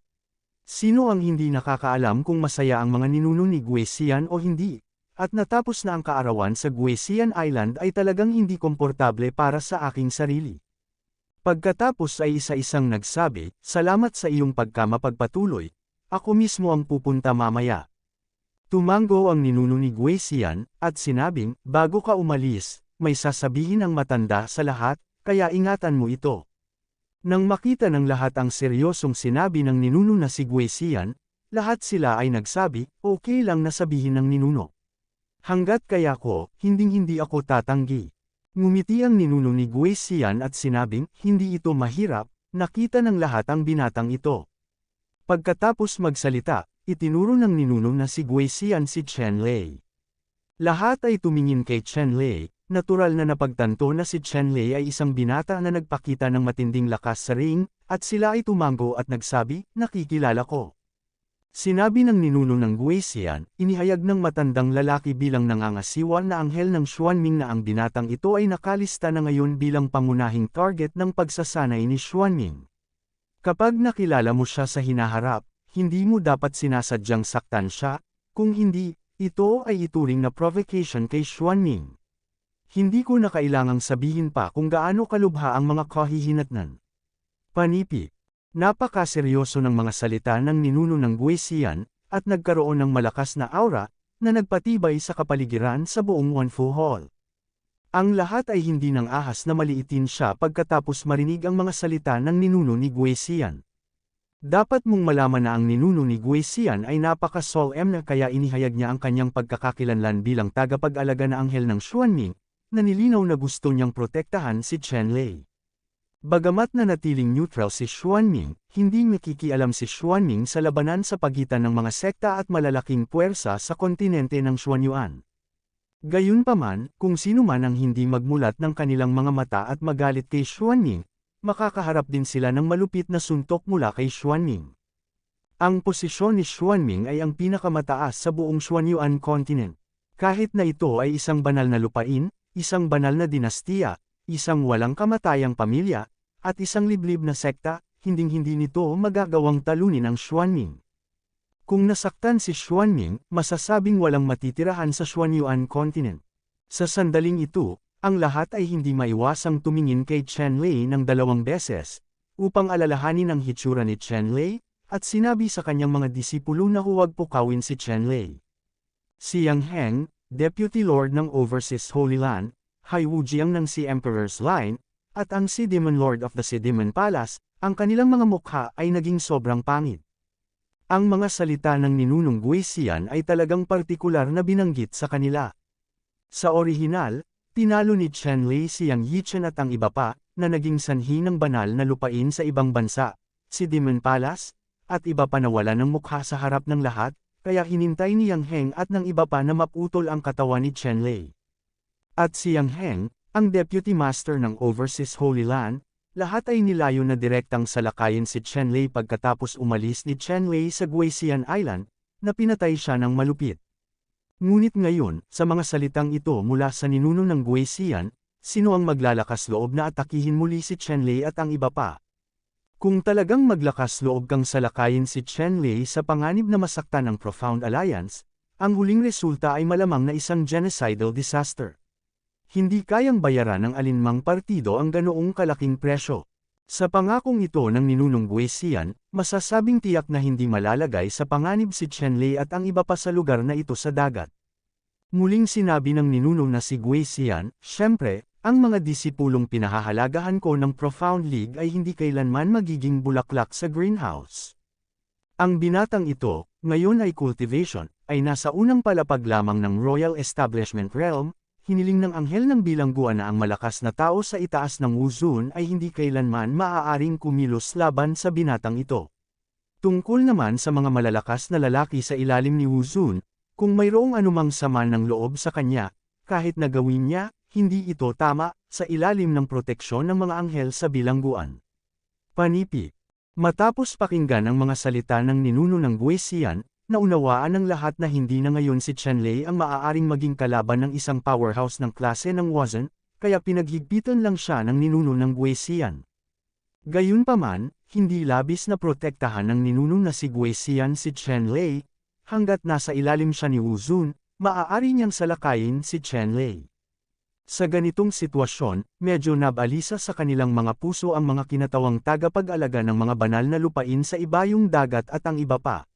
Sino ang hindi nakakaalam kung masaya ang mga ninuno ni Guesian o hindi? At natapos na ang kaarawan sa Guesian Island ay talagang hindi komportable para sa aking sarili. Pagkatapos ay isa-isang nagsabi, salamat sa iyong pagkamapagpatuloy, ako mismo ang pupunta mamaya. Tumango ang ninuno ni Guesian, at sinabing, bago ka umalis, may sasabihin ang matanda sa lahat, kaya ingatan mo ito. Nang makita ng lahat ang seryosong sinabi ng ninuno na si Guesian, lahat sila ay nagsabi, okay lang na sabihin ng ninuno. Hanggat kaya ko, hinding-hindi ako tatanggi. Ngumiti ang ninuno ni Guesian at sinabing, hindi ito mahirap, nakita ng lahat ang binatang ito. Pagkatapos magsalita, itinuro ng ninuno na si Guesian si Chen Lei. Lahat ay tumingin kay Chen Lei, natural na napagtanto na si Chen Lei ay isang binata na nagpakita ng matinding lakas sa ring, at sila ay tumango at nagsabi, nakikilala ko. Sinabi ng ninuno ng Guesian, inihayag ng matandang lalaki bilang nangangasiwa na anghel ng Xuanming na ang binatang ito ay nakalista na ngayon bilang pangunahing target ng pagsasanay ni Xuanming. Kapag nakilala mo siya sa hinaharap, hindi mo dapat sinasadyang saktan siya, kung hindi, ito ay ituring na provocation kay Xuanming. Hindi ko na kailangang sabihin pa kung gaano kalubha ang mga kahihinatnan. Panipi. Napakaseryoso ng mga salita ng ninuno ng Guesian, at nagkaroon ng malakas na aura, na nagpatibay sa kapaligiran sa buong Wanfu Hall. Ang lahat ay hindi nang ahas na maliitin siya pagkatapos marinig ang mga salita ng ninuno ni Guesian. Dapat mong malaman na ang ninuno ni Guesian ay napaka-solemn na kaya inihayag niya ang kanyang pagkakakilanlan bilang tagapag-alaga na anghel ng Xuanming, na nilinaw na gusto niyang protektahan si Chen Lei. Bagamat na natiling neutral si Xuanming, hindi nakikialam si Xuanming sa labanan sa pagitan ng mga sekta at malalaking puwersa sa kontinente ng Xuanyuan. Gayunpaman, kung sino man ang hindi magmulat ng kanilang mga mata at magalit kay Xuanming, makakaharap din sila ng malupit na suntok mula kay Xuanming. Ang posisyon ni Xuanming ay ang pinakamataas sa buong Xuanyuan continent. Kahit na ito ay isang banal na lupain, isang banal na dinastiya, isang walang kamatayang pamilya, at isang liblib na sekta, hinding-hindi nito magagawang talunin ang Xuanming. Kung nasaktan si Xuanming, masasabing walang matitirahan sa Xuanyuan continent. Sa sandaling ito, ang lahat ay hindi maiwasang tumingin kay Chen Lei ng 2 beses, upang alalahanin ang hitsura ni Chen Lei, at sinabi sa kanyang mga disipulo na huwag pukawin si Chen Lei. Si Yang Heng, Deputy Lord ng Overseas Holy Land, Hai Wujiang ng si Emperor's Line, at ang si Demon Lord of the Si Demon Palace, ang kanilang mga mukha ay naging sobrang pangit. Ang mga salita ng ninunong Guisian ay talagang partikular na binanggit sa kanila. Sa orihinal, tinalo ni Chenlei siyang Yichen at ang iba pa, na naging sanhi ng banal na lupain sa ibang bansa, si Demon Palace, at iba pa na wala ng mukha sa harap ng lahat, kaya hinintay ni Yang Heng at ng iba pa na maputol ang katawan ni Chenlei. At si Yang Heng, ang Deputy Master ng Overseas Holy Land, lahat ay nilayo na direktang salakayin si Chenlei pagkatapos umalis ni Chenlei sa Guisian Island, na pinatay siya ng malupit. Ngunit ngayon, sa mga salitang ito mula sa ninuno ng Guisian, sino ang maglalakas loob na atakihin muli si Chenlei at ang iba pa? Kung talagang maglakas loob kang salakayin si Chenlei sa panganib na masaktan ng Profound Alliance, ang huling resulta ay malamang na isang genocidal disaster. Hindi kayang bayaran ng alinmang partido ang ganoong kalaking presyo. Sa pangakong ito ng ninunong Guisian, masasabing tiyak na hindi malalagay sa panganib si Chenlei at ang iba pa sa lugar na ito sa dagat. Muling sinabi ng ninunong na si Guisian, "Siyempre, ang mga disipulong pinahahalagahan ko ng Profound League ay hindi kailanman magiging bulaklak sa greenhouse. Ang binatang ito, ngayon ay cultivation, ay nasa unang palapag lamang ng Royal Establishment Realm." Hiniling ng anghel ng bilangguan na ang malakas na tao sa itaas ng Wuzun ay hindi kailanman maaaring kumilos laban sa binatang ito. Tungkol naman sa mga malalakas na lalaki sa ilalim ni Wuzun, kung mayroong anumang sama ng loob sa kanya, kahit na gawin niya, hindi ito tama, sa ilalim ng proteksyon ng mga anghel sa bilangguan. Panipi. Matapos pakinggan ang mga salita ng ninuno ng Guisian, naunawaan ng lahat na hindi na ngayon si Chenlei ang maaaring maging kalaban ng isang powerhouse ng klase ng Wuzun, kaya pinaghigpitan lang siya ng ninuno ng Guisian. Gayunpaman, hindi labis na protektahan ng ninuno na si Guisian si Chenlei, hanggat nasa ilalim siya ni Wuzun, maaari niyang salakayin si Chenlei. Sa ganitong sitwasyon, medyo nabalisa sa kanilang mga puso ang mga kinatawang tagapag-alaga ng mga banal na lupain sa ibayong dagat at ang iba pa.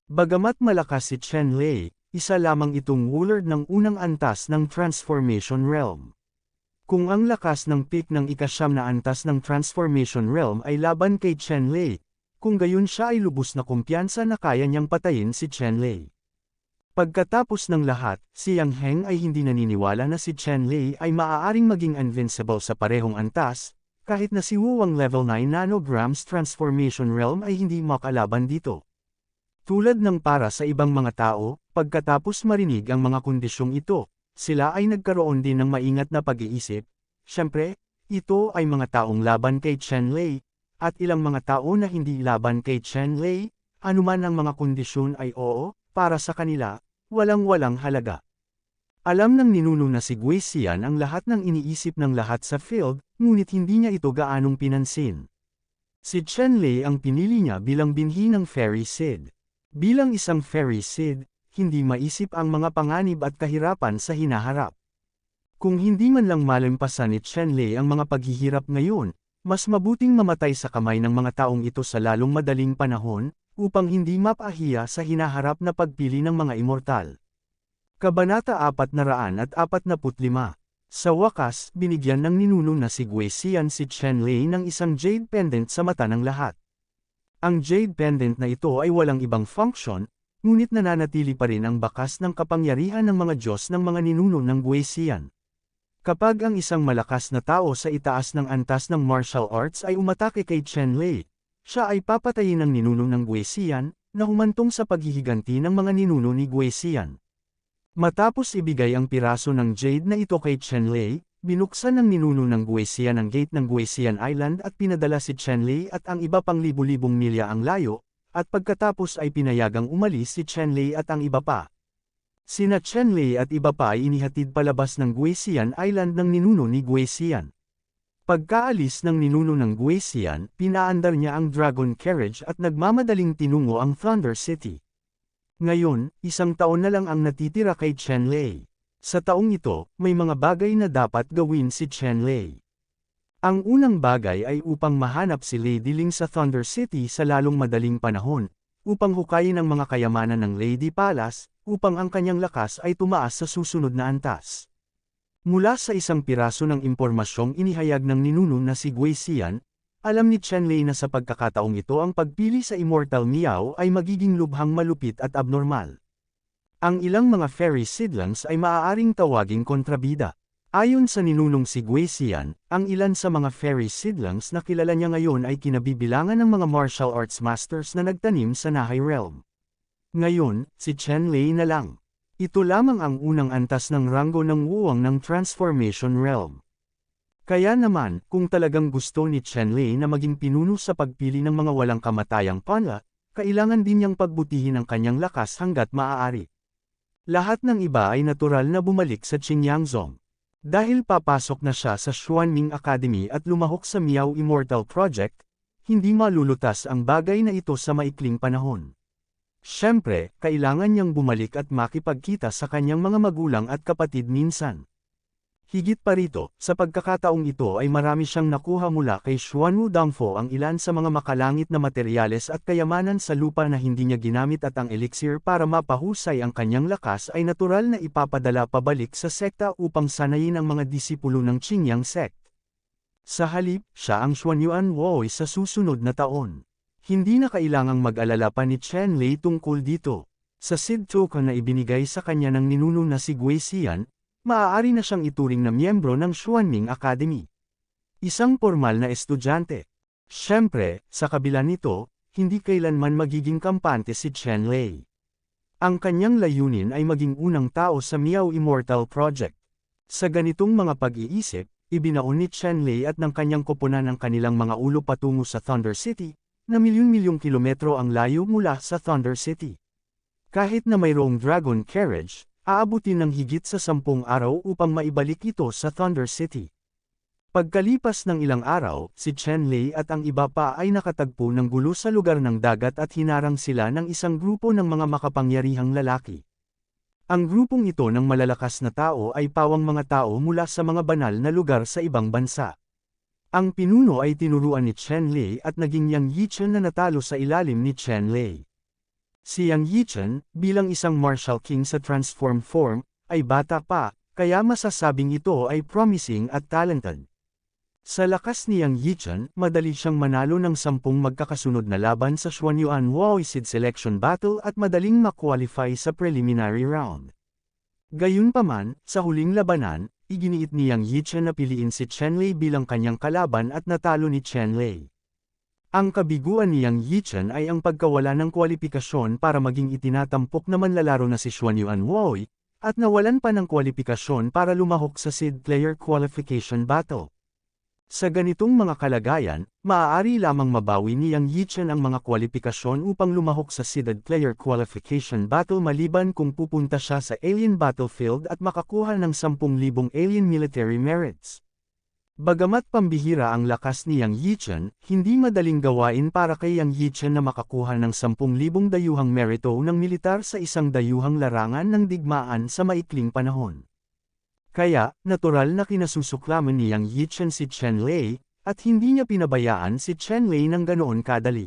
Bagamat malakas si Chenlei, isa lamang itong ruler ng unang antas ng Transformation Realm. Kung ang lakas ng peak ng ika-9 na antas ng Transformation Realm ay laban kay Chenlei, kung gayon siya ay lubos na kumpiyansa na kaya niyang patayin si Chenlei. Pagkatapos ng lahat, si Yang Heng ay hindi naniniwala na si Chenlei ay maaaring maging invincible sa parehong antas, kahit na si Wu ang level 9 nanograms Transformation Realm ay hindi makalaban dito. Tulad ng para sa ibang mga tao, pagkatapos marinig ang mga kondisyong ito, sila ay nagkaroon din ng maingat na pag-iisip. Siyempre, ito ay mga taong laban kay Chenlei, at ilang mga tao na hindi laban kay Chenlei, anuman ang mga kondisyon ay oo, para sa kanila, walang-walang halaga. Alam ng ninuno na si Guisian ang lahat ng iniisip ng lahat sa field, ngunit hindi niya ito gaanong pinansin. Si Chenlei ang pinili niya bilang binhi ng Fairy Sid. Bilang isang Fairy Sid, hindi maisip ang mga panganib at kahirapan sa hinaharap. Kung hindi man lang malampasan ni Chenlei ang mga paghihirap ngayon, mas mabuting mamatay sa kamay ng mga taong ito sa lalong madaling panahon, upang hindi mapahiya sa hinaharap na pagpili ng mga immortal. Kabanata 445. Sa wakas, binigyan ng ninuno na si Guisian si Chenlei ng isang jade pendant sa mata ng lahat. Ang jade pendant na ito ay walang ibang function, ngunit nananatili pa rin ang bakas ng kapangyarihan ng mga Diyos ng mga ninuno ng Guisian. Kapag ang isang malakas na tao sa itaas ng antas ng martial arts ay umatake kay Chenlei, siya ay papatayin ng ninuno ng Guisian, na humantong sa paghihiganti ng mga ninuno ni Guisian. Matapos ibigay ang piraso ng jade na ito kay Chenlei, binuksan ng ninuno ng Guisian ang gate ng Guisian Island at pinadala si Chenlei at ang iba pang libu-libong milya ang layo, at pagkatapos ay pinayagang umalis si Chenlei at ang iba pa. Sina Chenlei at iba pa ay inihatid palabas ng Guisian Island ng ninuno ni Guisian. Pagkaalis ng ninuno ng Guisian, pinaandar niya ang Dragon Carriage at nagmamadaling tinungo ang Thunder City. Ngayon, 1 taon na lang ang natitira kay Chenlei. Sa taong ito, may mga bagay na dapat gawin si Chenlei. Ang unang bagay ay upang mahanap si Lady Ling sa Thunder City sa lalong madaling panahon, upang hukayin ang mga kayamanan ng Lady Palace, upang ang kanyang lakas ay tumaas sa susunod na antas. Mula sa isang piraso ng impormasyong inihayag ng ninuno na si Guisian, Alam ni Chen Lei na sa pagkakataong ito ang pagpili sa Immortal Miao ay magiging lubhang malupit at abnormal. Ang ilang mga fairy seedlings ay maaaring tawaging kontrabida. Ayon sa ninunong si Gui Xian, ang ilan sa mga fairy seedlings na kilala niya ngayon ay kinabibilangan ng mga martial arts masters na nagtanim sa Nahai Realm. Ngayon, si Chen Lei na lang. Ito lamang ang unang antas ng ranggo ng wuwang ng Transformation Realm. Kaya naman, kung talagang gusto ni Chen Lei na maging pinuno sa pagpili ng mga walang kamatayang panla, kailangan din niyang pagbutihin ang kanyang lakas hanggat maaari. Lahat ng iba ay natural na bumalik sa Qingyangzong. Dahil papasok na siya sa Xuanming Academy at lumahok sa Miao Immortal Project, hindi malulutas ang bagay na ito sa maikling panahon. Siyempre, kailangan niyang bumalik at makipagkita sa kanyang mga magulang at kapatid minsan. Higit pa rito, sa pagkakataong ito ay marami siyang nakuha mula kay Xuanwu Dangfo ang ilan sa mga makalangit na materyales at kayamanan sa lupa na hindi niya ginamit at ang elixir para mapahusay ang kanyang lakas ay natural na ipapadala pabalik sa sekta upang sanayin ang mga disipulo ng Qingyang sect. Sa halip, siya ang Xuanyuan Woi sa susunod na taon. Hindi na kailangang mag-alala pa ni Chen Lei tungkol dito. Sa seed token na ibinigay sa kanya ng ninuno na si Gui Xian, maaari na siyang ituring na miyembro ng Xuanming Academy. Isang formal na estudyante. Siyempre, sa kabila nito, hindi kailanman magiging kampante si Chen Lei. Ang kanyang layunin ay maging unang tao sa Miao Immortal Project. Sa ganitong mga pag-iisip, ibinaon ni Chen Lei at ng kanyang koponan ang kanilang mga ulo patungo sa Thunder City, na milyon-milyong kilometro ang layo mula sa Thunder City. Kahit na mayroong dragon carriage, aabutin ng higit sa 10 araw upang maibalik ito sa Thunder City. Pagkalipas ng ilang araw, si Chen Lei at ang iba pa ay nakatagpo ng gulo sa lugar ng dagat at hinarang sila ng isang grupo ng mga makapangyarihang lalaki. Ang grupong ito ng malalakas na tao ay pawang mga tao mula sa mga banal na lugar sa ibang bansa. Ang pinuno ay tinuruan ni Chen Lei at naging Yang Yichen na natalo sa ilalim ni Chen Lei. Si Yang Yichen, bilang isang martial king sa transform form, ay bata pa, kaya masasabing ito ay promising at talented. Sa lakas ni Yang Yichen, madali siyang manalo ng 10 magkakasunod na laban sa Xuanyuan Woi Seed Selection Battle at madaling ma-qualify sa preliminary round. Gayunpaman, sa huling labanan, iginiit ni Yang Yichen na piliin si Chen Lei bilang kanyang kalaban at natalo ni Chen Lei. Ang kabiguan ni Yang Yichen ay ang pagkawala ng kwalipikasyon para maging itinatampok na manlalaro na si Xuanyuan Woi, at nawalan pa ng kwalipikasyon para lumahok sa Seed Player Qualification Battle. Sa ganitong mga kalagayan, maaari lamang mabawi ni Yang Yichen ang mga kwalipikasyon upang lumahok sa Seeded Player Qualification Battle maliban kung pupunta siya sa Alien Battlefield at makakuha ng 10,000 Alien Military Merits. Bagamat pambihira ang lakas ni Yang Yichen, hindi madaling gawain para kay Yang Yichen na makakuha ng 10,000 dayuhang merito ng militar sa isang dayuhang larangan ng digmaan sa maikling panahon. Kaya, natural na kinasusuklaman ni Yang Yichen si Chen Lei, at hindi niya pinabayaan si Chen Lei ng ganoon kadali.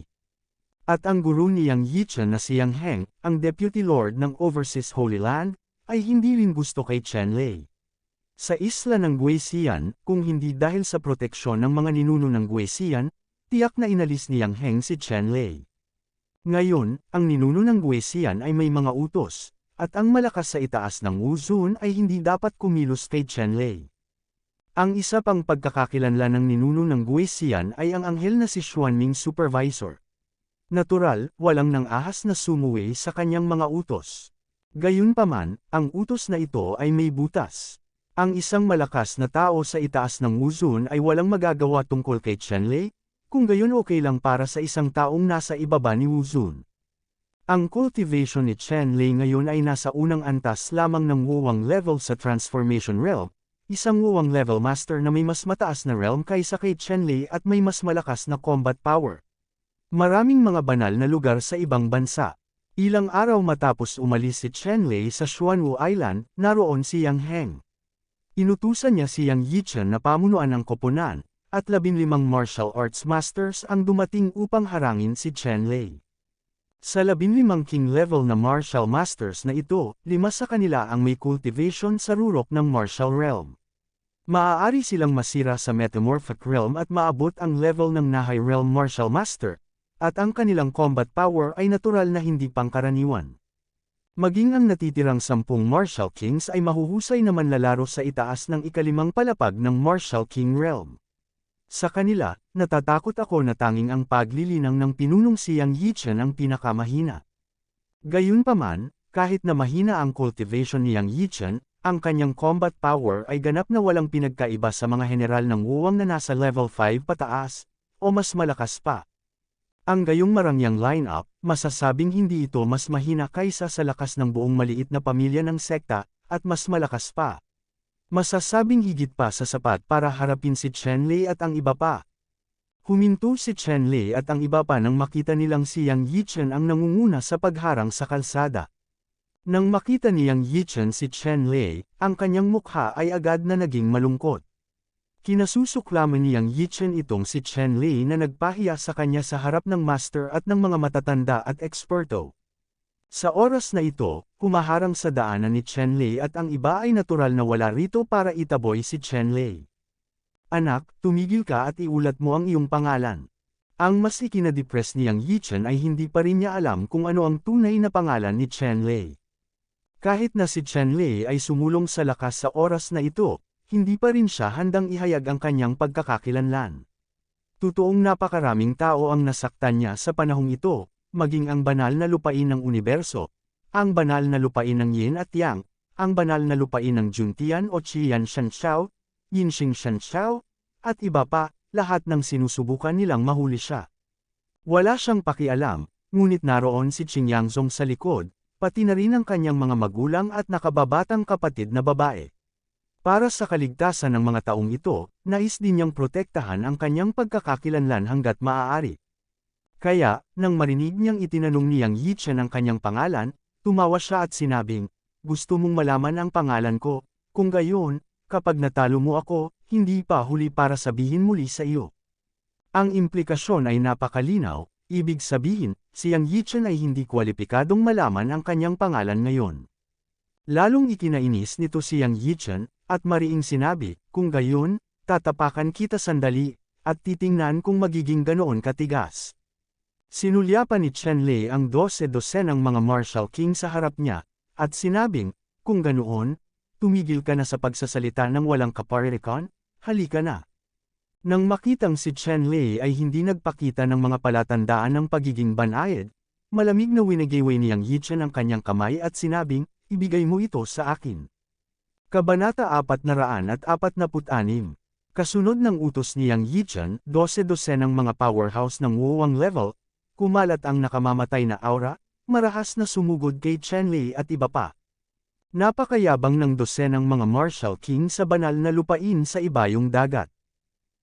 At ang guru ni Yang Yichen na si Yang Heng, ang Deputy Lord ng Overseas Holy Land, ay hindi rin gusto kay Chen Lei. Sa isla ng Gui Xian, kung hindi dahil sa proteksyon ng mga ninuno ng Gui Xian, tiyak na inalis ni Yang Heng si Chen Lei. Ngayon, ang ninuno ng Gui Xian ay may mga utos, at ang malakas sa itaas ng Wuzun ay hindi dapat kumilos kay Chen Lei. Ang isa pang pagkakakilanlan ng ninuno ng Gui Xian ay ang anghel na si Xuanming Supervisor. Natural, walang nang ahas na sumuwi sa kanyang mga utos. Gayunpaman, ang utos na ito ay may butas. Ang isang malakas na tao sa itaas ng Wuzun ay walang magagawa tungkol kay Chen Lei, kung gayon okay lang para sa isang taong nasa ibaba ni Wuzun. Ang cultivation ni Chen Lei ngayon ay nasa unang antas lamang ng wuwang level sa Transformation Realm, isang wuwang level master na may mas mataas na realm kaysa kay Chen Lei at may mas malakas na combat power. Maraming mga banal na lugar sa ibang bansa. Ilang araw matapos umalis si Chen Lei sa Xuanwu Island, naroon si Yang Heng. Inutusan niya si Yang Yichen na pamunuan ang koponan, at 15 martial arts masters ang dumating upang harangin si Chen Lei. Sa 15 king level na martial masters na ito, 5 sa kanila ang may cultivation sa rurok ng martial realm. Maaari silang masira sa Metamorphic Realm at maabot ang level ng Nahai Realm Martial Master, at ang kanilang combat power ay natural na hindi pangkaraniwan. Maging ang natitirang 10 Martial Kings ay mahuhusay na manlalaro sa itaas ng ikalimang palapag ng Martial King Realm. Sa kanila, natatakot ako na tanging ang paglilinang ng pinunong siyang Yichen ang pinakamahina. Gayunpaman, kahit na mahina ang cultivation niyang Yichen, ang kanyang combat power ay ganap na walang pinagkaiba sa mga general ng Wuwang na nasa level 5 pataas, o mas malakas pa. Ang gayong marangyang lineup, masasabing hindi ito mas mahina kaysa sa lakas ng buong maliit na pamilya ng sekta, at mas malakas pa. Masasabing higit pa sa sapat para harapin si Chen-Lei at ang iba pa. Huminto si Chen-Lei at ang iba pa nang makita nilang siyang Yichen ang nangunguna sa pagharang sa kalsada. Nang makita niyang Yichen si Chen-Lei, ang kanyang mukha ay agad na naging malungkot. Kinasusuklaman niyang Yichen itong si Chen-Lei na nagpahiya sa kanya sa harap ng master at ng mga matatanda at eksperto. Sa oras na ito, humaharang sa daanan ni Chen-Lei at ang iba ay natural na wala rito para itaboy si Chen-Lei. Anak, tumigil ka at iulat mo ang iyong pangalan. Ang mas ikinadepress niyang Yichen ay hindi pa rin niya alam kung ano ang tunay na pangalan ni Chen-Lei. Kahit na si Chen-Lei ay sumulong sa lakas sa oras na ito, hindi pa rin siya handang ihayag ang kanyang pagkakakilanlan. Totoong napakaraming tao ang nasaktan niya sa panahong ito, maging ang banal na lupain ng universo, ang banal na lupain ng Yin at Yang, ang banal na lupain ng Juntian o Qian Shanxiao, Yinxing Shanxiao, at iba pa, lahat ng sinusubukan nilang mahuli siya. Wala siyang pakialam, ngunit naroon si Qing Yangzong sa likod, pati na rin ang kanyang mga magulang at nakababatang kapatid na babae. Para sa kaligtasan ng mga taong ito, nais din niyang protektahan ang kanyang pagkakakilanlan hanggat maaari. Kaya, nang marinig niyang itinanong niyang Yichen ang kanyang pangalan, tumawa siya at sinabing, "Gusto mong malaman ang pangalan ko, kung gayon, kapag natalo mo ako, hindi pa huli para sabihin muli sa iyo." Ang implikasyon ay napakalinaw, ibig sabihin, siyang Yichen ay hindi kwalipikadong malaman ang kanyang pangalan ngayon. Lalong ikinainis nito siyang Yichen, at mariing sinabi, "Kung gayon, tatapakan kita sandali, at titingnan kung magiging ganoon katigas." Sinulyapan ni Chen-Lei ang 12 ng mga Martial King sa harap niya, at sinabing, "Kung ganoon, tumigil ka na sa pagsasalita ng walang kaparirikan, halika na." Nang makitang si Chen-Lei ay hindi nagpakita ng mga palatandaan ng pagiging banayad, malamig na winigiway niyang Yichen ang kanyang kamay at sinabing, "Ibigay mo ito sa akin." Kabanata 446. Kasunod ng utos niyang Yichen, 12 ng mga powerhouse ng Wuwang level, kumalat ang nakamamatay na aura, marahas na sumugod kay Chen-Lei at iba pa. Napakayabang ng 12 ng mga Martial King sa banal na lupain sa ibayong dagat.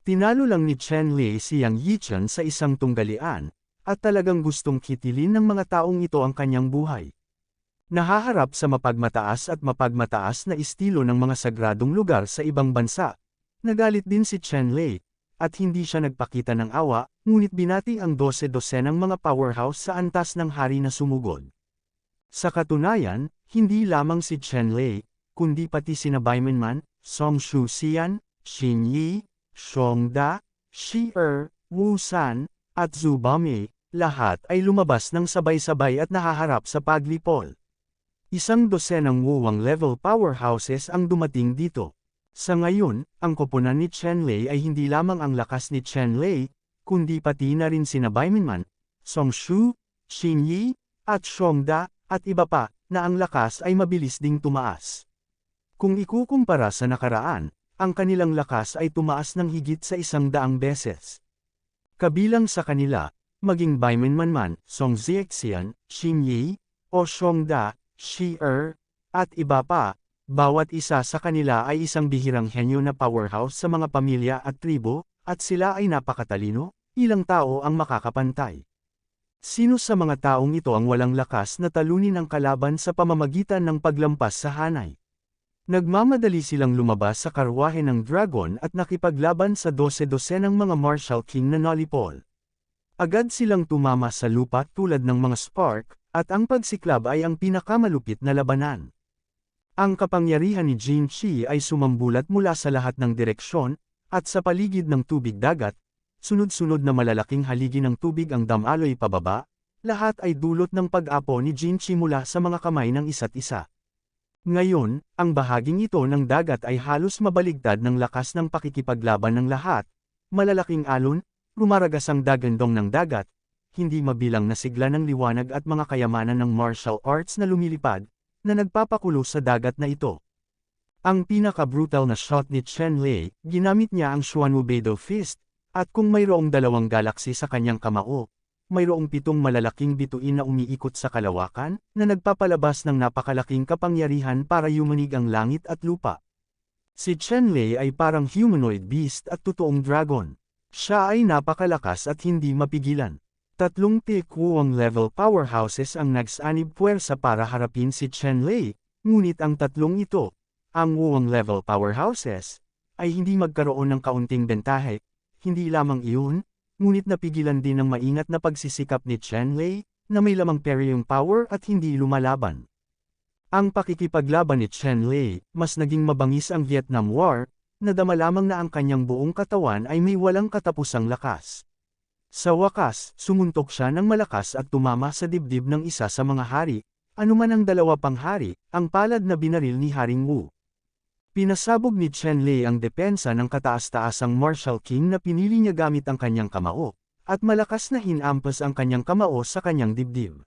Tinalo lang ni Chen-Lei siyang Yichen sa isang tunggalian, at talagang gustong kitilin ng mga taong ito ang kanyang buhay. Nahaharap sa mapagmataas at mapagmataas na estilo ng mga sagradong lugar sa ibang bansa. Nagalit din si Chen-Lei, at hindi siya nagpakita ng awa, ngunit binati ang 12 ng mga powerhouse sa antas ng hari na sumugod. Sa katunayan, hindi lamang si Chen-Lei, kundi pati sina Baimenman, Song Shuxian, Xin Yi, Xiong Da, Shi Wu San, at Zhu Bamei, lahat ay lumabas ng sabay-sabay at nahaharap sa paglipol. Isang dosenang Wuwang level powerhouses ang dumating dito. Sa ngayon, ang koponan ni Chen-Lei ay hindi lamang ang lakas ni Chen-Lei, kundi pati na rin sina Baimenman, Song Shu, Xin Yi, at Xiong Da, at iba pa, na ang lakas ay mabilis ding tumaas. Kung ikukumpara sa nakaraan, ang kanilang lakas ay tumaas ng higit sa 100 beses. Kabilang sa kanila, maging Baimenman man, Song Ziexian, Xin Yi, o Xiong Da, Shi at iba pa, bawat isa sa kanila ay isang bihirang henyo na powerhouse sa mga pamilya at tribo, at sila ay napakatalino, ilang tao ang makakapantay. Sino sa mga taong ito ang walang lakas na talunin ang kalaban sa pamamagitan ng paglampas sa hanay? Nagmamadali silang lumabas sa karwahe ng dragon at nakipaglaban sa 12 ng mga Martial King na nalipol. Agad silang tumama sa lupa tulad ng mga spark, at ang pagsiklab ay ang pinakamalupit na labanan. Ang kapangyarihan ni Jin Chi ay sumambulat mula sa lahat ng direksyon, at sa paligid ng tubig dagat, sunod-sunod na malalaking haligi ng tubig ang damaloy pababa, lahat ay dulot ng pag-apo ni Jin Chi mula sa mga kamay ng isa't isa. Ngayon, ang bahaging ito ng dagat ay halos mabaligtad ng lakas ng pakikipaglaban ng lahat, malalaking alon, rumaragas ang dagandong ng dagat, hindi mabilang na sigla ng liwanag at mga kayamanan ng martial arts na lumilipad, na nagpapakulo sa dagat na ito. Ang pinaka-brutal na shot ni Chen Lei, ginamit niya ang Xuanwu Beidou Fist, at kung mayroong 2 galaksi sa kanyang kamao, mayroong 7 malalaking bituin na umiikot sa kalawakan, na nagpapalabas ng napakalaking kapangyarihan para yumanig ang langit at lupa. Si Chen Lei ay parang humanoid beast at totoong dragon. Siya ay napakalakas at hindi mapigilan. 3 Taekwang level powerhouses ang nagsanib puwersa para harapin si Chen Lei, ngunit ang 3 ito, ang Wuwang level powerhouses, ay hindi magkaroon ng kaunting bentahe, hindi lamang iyon, ngunit napigilan din ng maingat na pagsisikap ni Chen Lei, na may lamang parrying power at hindi lumalaban. Ang pakikipaglaban ni Chen Lei, mas naging mabangis ang Vietnam War, nadama lamang na ang kanyang buong katawan ay may walang katapusang lakas. Sa wakas, sumuntok siya ng malakas at tumama sa dibdib ng isa sa mga hari, anuman ang 2 pang hari, ang palad na binaril ni Haring Wu. Pinasabog ni Chen Lei ang depensa ng kataas-taasang martial king na pinili niya gamit ang kanyang kamao, at malakas na hinampas ang kanyang kamao sa kanyang dibdib.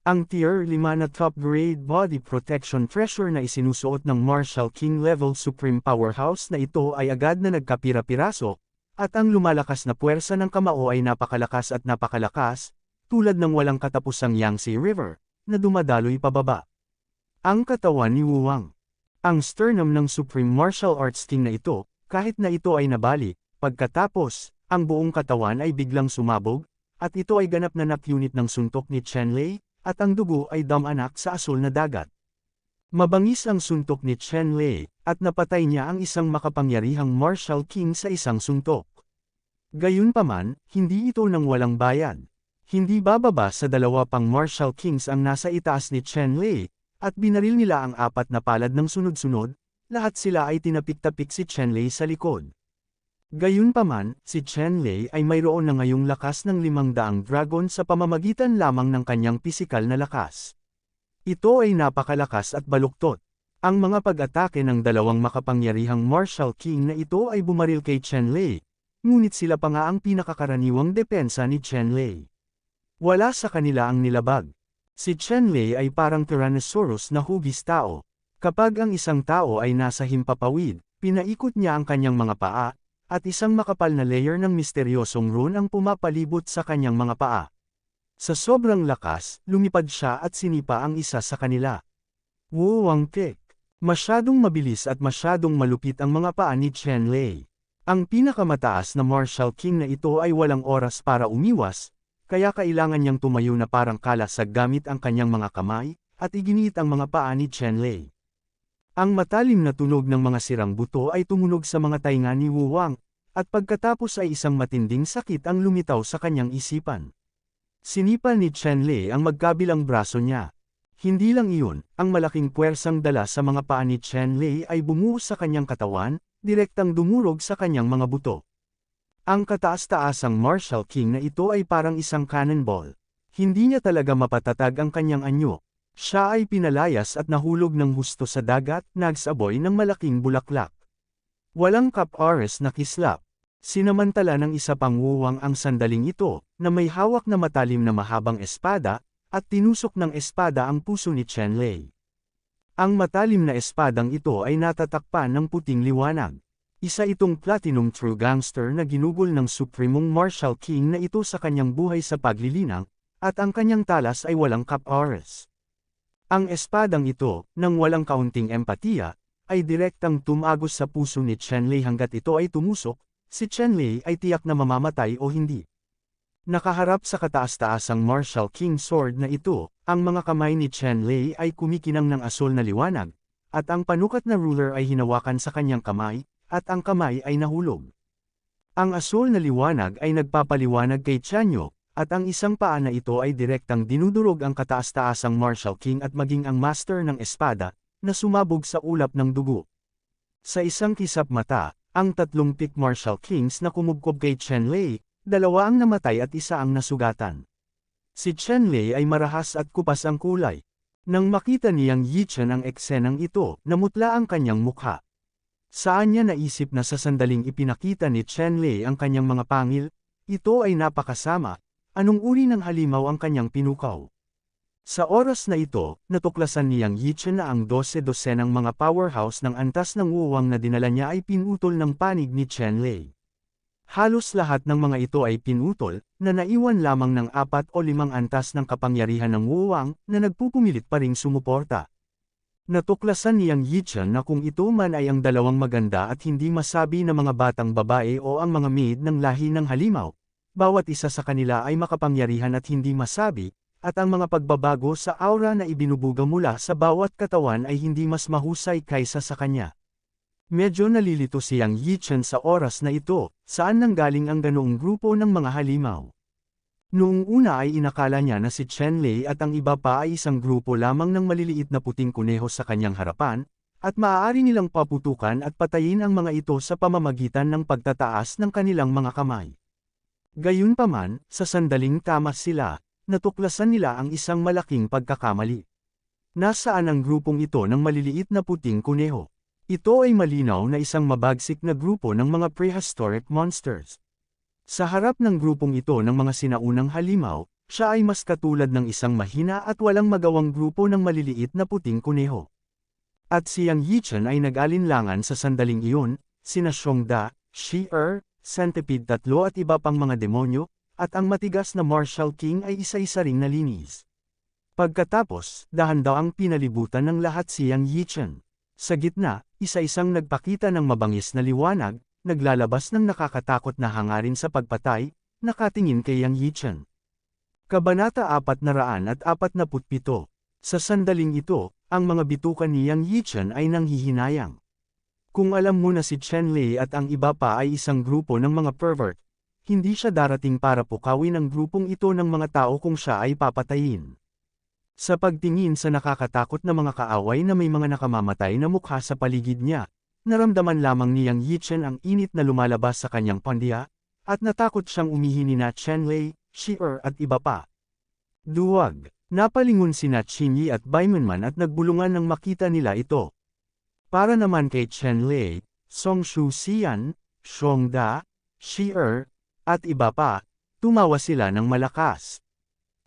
Ang Tier 5 na top-grade body protection treasure na isinusuot ng martial king level supreme powerhouse na ito ay agad na nagkapira-piraso, at ang lumalakas na puwersa ng kamao ay napakalakas, tulad ng walang katapusang Yangtze River, na dumadaloy pababa. Ang katawan ni Wu Wang. Ang sternum ng Supreme Martial Arts King na ito, kahit na ito ay nabali, pagkatapos, ang buong katawan ay biglang sumabog, at ito ay ganap na nakyunit ng suntok ni Chen Lei, at ang dugo ay damanak sa asul na dagat. Mabangis ang suntok ni Chen Lei, at napatay niya ang isang makapangyarihang martial king sa isang suntok. Gayunpaman, hindi ito nang walang bayad. Hindi bababa sa 2 pang martial kings ang nasa itaas ni Chen Lei, at binaril nila ang 4 na palad ng sunod-sunod, lahat sila ay tinapik-tapik si Chen Lei sa likod. Gayunpaman, si Chen Lei ay mayroon na ngayong lakas ng 500 dragon sa pamamagitan lamang ng kanyang pisikal na lakas. Ito ay napakalakas at baluktot. Ang mga pag-atake ng 2 makapangyarihang martial king na ito ay bumaril kay Chen Lei, ngunit sila pa nga ang pinakakaraniwang depensa ni Chen Lei. Wala sa kanila ang nilabag. Si Chen Lei ay parang Tyrannosaurus na hugis tao. Kapag ang isang tao ay nasa himpapawid, pinaikot niya ang kanyang mga paa, at isang makapal na layer ng misteryosong rune ang pumapalibot sa kanyang mga paa. Sa sobrang lakas, lumipad siya at sinipa ang isa sa kanila. Wu Wang Kick. Masyadong mabilis at masyadong malupit ang mga paa ni Chen Lei. Ang pinakamataas na martial king na ito ay walang oras para umiwas, kaya kailangan niyang tumayo na parang kalasag gamit ang kanyang mga kamay, at iginit ang mga paa ni Chen Lei. Ang matalim na tunog ng mga sirang buto ay tumunog sa mga tainga ni Wu Wang, at pagkatapos ay isang matinding sakit ang lumitaw sa kanyang isipan. Sinipa ni Chen Lei ang magkabilang braso niya. Hindi lang iyon, ang malaking puwersang dala sa mga paa ni Chen Lei ay bumuhos sa kanyang katawan, direktang dumurog sa kanyang mga buto. Ang kataas-taasang martial king na ito ay parang isang cannonball. Hindi niya talaga mapatatag ang kanyang anyo. Siya ay pinalayas at nahulog ng husto sa dagat, nagsaboy ng malaking bulaklak. Walang kap-oras na kislap. Sinamantala ng isa pang wuwang ang sandaling ito, na may hawak na matalim na mahabang espada, at tinusok ng espada ang puso ni Chen Lei. Ang matalim na espadang ito ay natatakpan ng puting liwanag. Isa itong platinum true gangster na ginugol ng supremong martial king na ito sa kanyang buhay sa paglilinang, at ang kanyang talas ay walang kap-oras. Ang espadang ito, nang walang kaunting empatiya, ay direktang tumagos sa puso ni Chen Lei hanggat ito ay tumusok, si Chen Lei ay tiyak na mamamatay o hindi. Nakaharap sa kataas-taasang martial king sword na ito, ang mga kamay ni Chen Lei ay kumikinang ng asul na liwanag, at ang panukat na ruler ay hinawakan sa kanyang kamay, at ang kamay ay nahulog. Ang asul na liwanag ay nagpapaliwanag kay Chanyo, at ang isang paa na ito ay direktang dinudurog ang kataas-taasang martial king at maging ang master ng espada, na sumabog sa ulap ng dugo. Sa isang kisap mata, ang tatlong Pick Martial Kings na kumubkob kay Chen Lei, 2 ang namatay at 1 ang nasugatan. Si Chen Lei ay marahas at kupas ang kulay. Nang makita niyang Yi Chen ang eksenang ito, namutla ang kanyang mukha. Saan niya naisip na sa sandaling ipinakita ni Chen Lei ang kanyang mga pangil, ito ay napakasama, anong uri ng halimaw ang kanyang pinukaw. Sa oras na ito, natuklasan niyang Yi Chen na ang 12-dosenang mga powerhouse ng antas ng wuwang na dinala niya ay pinutol ng panig ni Chen Lei. Halos lahat ng mga ito ay pinutol, na naiwan lamang ng 4 o 5 antas ng kapangyarihan ng wuwang na nagpupumilit pa ring sumuporta. Natuklasan niyang Yi Chen na kung ito man ay ang dalawang maganda at hindi masabi na mga batang babae o ang mga maid ng lahi ng halimaw, bawat isa sa kanila ay makapangyarihan at hindi masabi, at ang mga pagbabago sa aura na ibinubuga mula sa bawat katawan ay hindi mas mahusay kaysa sa kanya. Medyo nalilito siyang Yi Chen sa oras na ito, saan nanggaling ang ganoong grupo ng mga halimaw. Noong una ay inakala niya na si Chen Lei at ang iba pa ay isang grupo lamang ng maliliit na puting kuneho sa kanyang harapan, at maaari nilang paputukan at patayin ang mga ito sa pamamagitan ng pagtataas ng kanilang mga kamay. Gayunpaman, sa sandaling tama sila, natuklasan nila ang isang malaking pagkakamali. Nasaan ang grupong ito ng maliliit na puting kuneho? Ito ay malinaw na isang mabagsik na grupo ng mga prehistoric monsters. Sa harap ng grupong ito ng mga sinaunang halimaw, siya ay mas katulad ng isang mahina at walang magawang grupo ng maliliit na puting kuneho. At siyang Yi Chen ay nag-alinlangan sa sandaling iyon, sina Xiongda, Shi-Er, Centipede 3 at iba pang mga demonyo, at ang matigas na Martial King ay isa-isa ring nalinis. Pagkatapos, dahan-dahang pinalibutan ng lahat siyang Yi Chen. Sa gitna, isa-isang nagpakita ng mabangis na liwanag, naglalabas ng nakakatakot na hangarin sa pagpatay, nakatingin kay Yang Yi Chen. Kabanata 447. Sa sandaling ito, ang mga bitukan ni Yang Yi Chen ay nanghihinayang. Kung alam mo na si Chen Lei at ang iba pa ay isang grupo ng mga pervert, hindi siya darating para pukawin ang grupong ito ng mga tao kung siya ay papatayin. Sa pagtingin sa nakakatakot na mga kaaway na may mga nakamamatay na mukha sa paligid niya, naramdaman lamang niyang Yi Chen ang init na lumalabas sa kanyang pandiya, at natakot siyang umihini na Chen Lei, Shi-Er at iba pa. Duwag, napalingon sina Qin Yi at Bai Menman at nagbulungan nang makita nila ito. Para naman kay Chen Lei, Song Shu Xian, Xiongda, Shi-Er, at iba pa, tumawa sila ng malakas.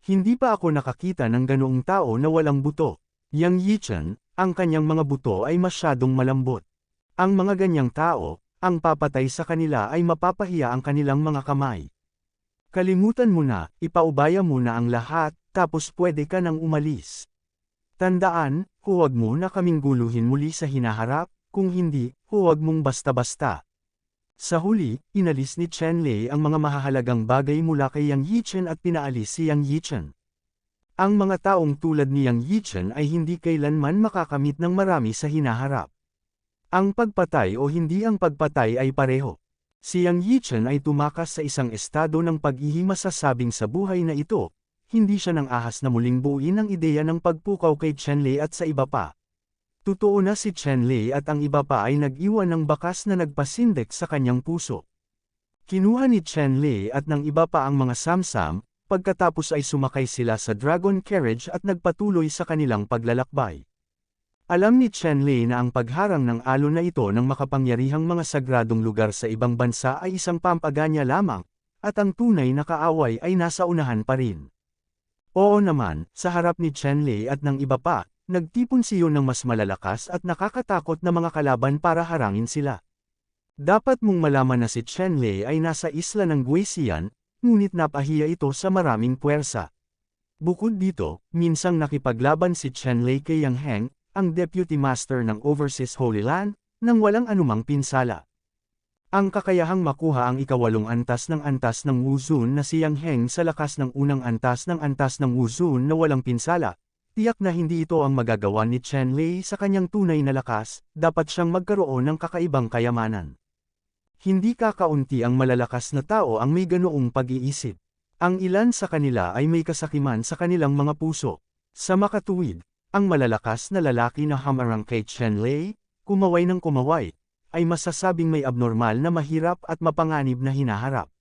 Hindi pa ako nakakita ng ganoong tao na walang buto. Yang Yi Chen, ang kanyang mga buto ay masyadong malambot. Ang mga ganyang tao, ang papatay sa kanila ay mapapahiya ang kanilang mga kamay. Kalimutan mo na, ipaubaya mo na ang lahat, tapos pwede ka nang umalis. Tandaan, huwag mo na kaming guluhin muli sa hinaharap, kung hindi, huwag mong basta-basta. Sa huli, inalis ni Chen Lei ang mga mahahalagang bagay mula kay Yang Yi Chen at pinaalis si Yang Yi Chen. Ang mga taong tulad ni Yang Yi Chen ay hindi kailanman makakamit ng marami sa hinaharap. Ang pagpatay o hindi ang pagpatay ay pareho. Si Yang Yi Chen ay tumakas sa isang estado ng pag-ihi masasabing sa buhay na ito, hindi siya nang ahas na muling buuin ang ideya ng pagpukaw kay Chen Lei at sa iba pa. Totoo na si Chen Lei at ang iba pa ay nag-iwan ng bakas na nagpasindek sa kanyang puso. Kinuha ni Chen Lei at ng iba pa ang mga samsam, pagkatapos ay sumakay sila sa dragon carriage at nagpatuloy sa kanilang paglalakbay. Alam ni Chen Lei na ang pagharang ng alon na ito ng makapangyarihang mga sagradong lugar sa ibang bansa ay isang pampaganya lamang, at ang tunay na kaaway ay nasa unahan pa rin. Oo naman, sa harap ni Chen Lei at ng iba pa, nagtipon siya ng mas malalakas at nakakatakot na mga kalaban para harangin sila. Dapat mong malaman na si Chen Lei ay nasa isla ng Guisian, ngunit napahiya ito sa maraming puwersa. Bukod dito, minsang nakipaglaban si Chen Lei kay Yang Heng, ang Deputy Master ng Overseas Holy Land, nang walang anumang pinsala. Ang kakayahang makuha ang ika-8 antas ng Wuzun na si Yang Heng sa lakas ng unang antas ng Wuzun na walang pinsala, tiyak na hindi ito ang magagawa ni Chen Lei sa kanyang tunay na lakas, dapat siyang magkaroon ng kakaibang kayamanan. Hindi kakaunti ang malalakas na tao ang may ganoong pag-iisip. Ang ilan sa kanila ay may kasakiman sa kanilang mga puso. Sa makatuwid, ang malalakas na lalaki na hamarang kay Chenlei, kumaway ng kumaway, ay masasabing may abnormal na mahirap at mapanganib na hinaharap.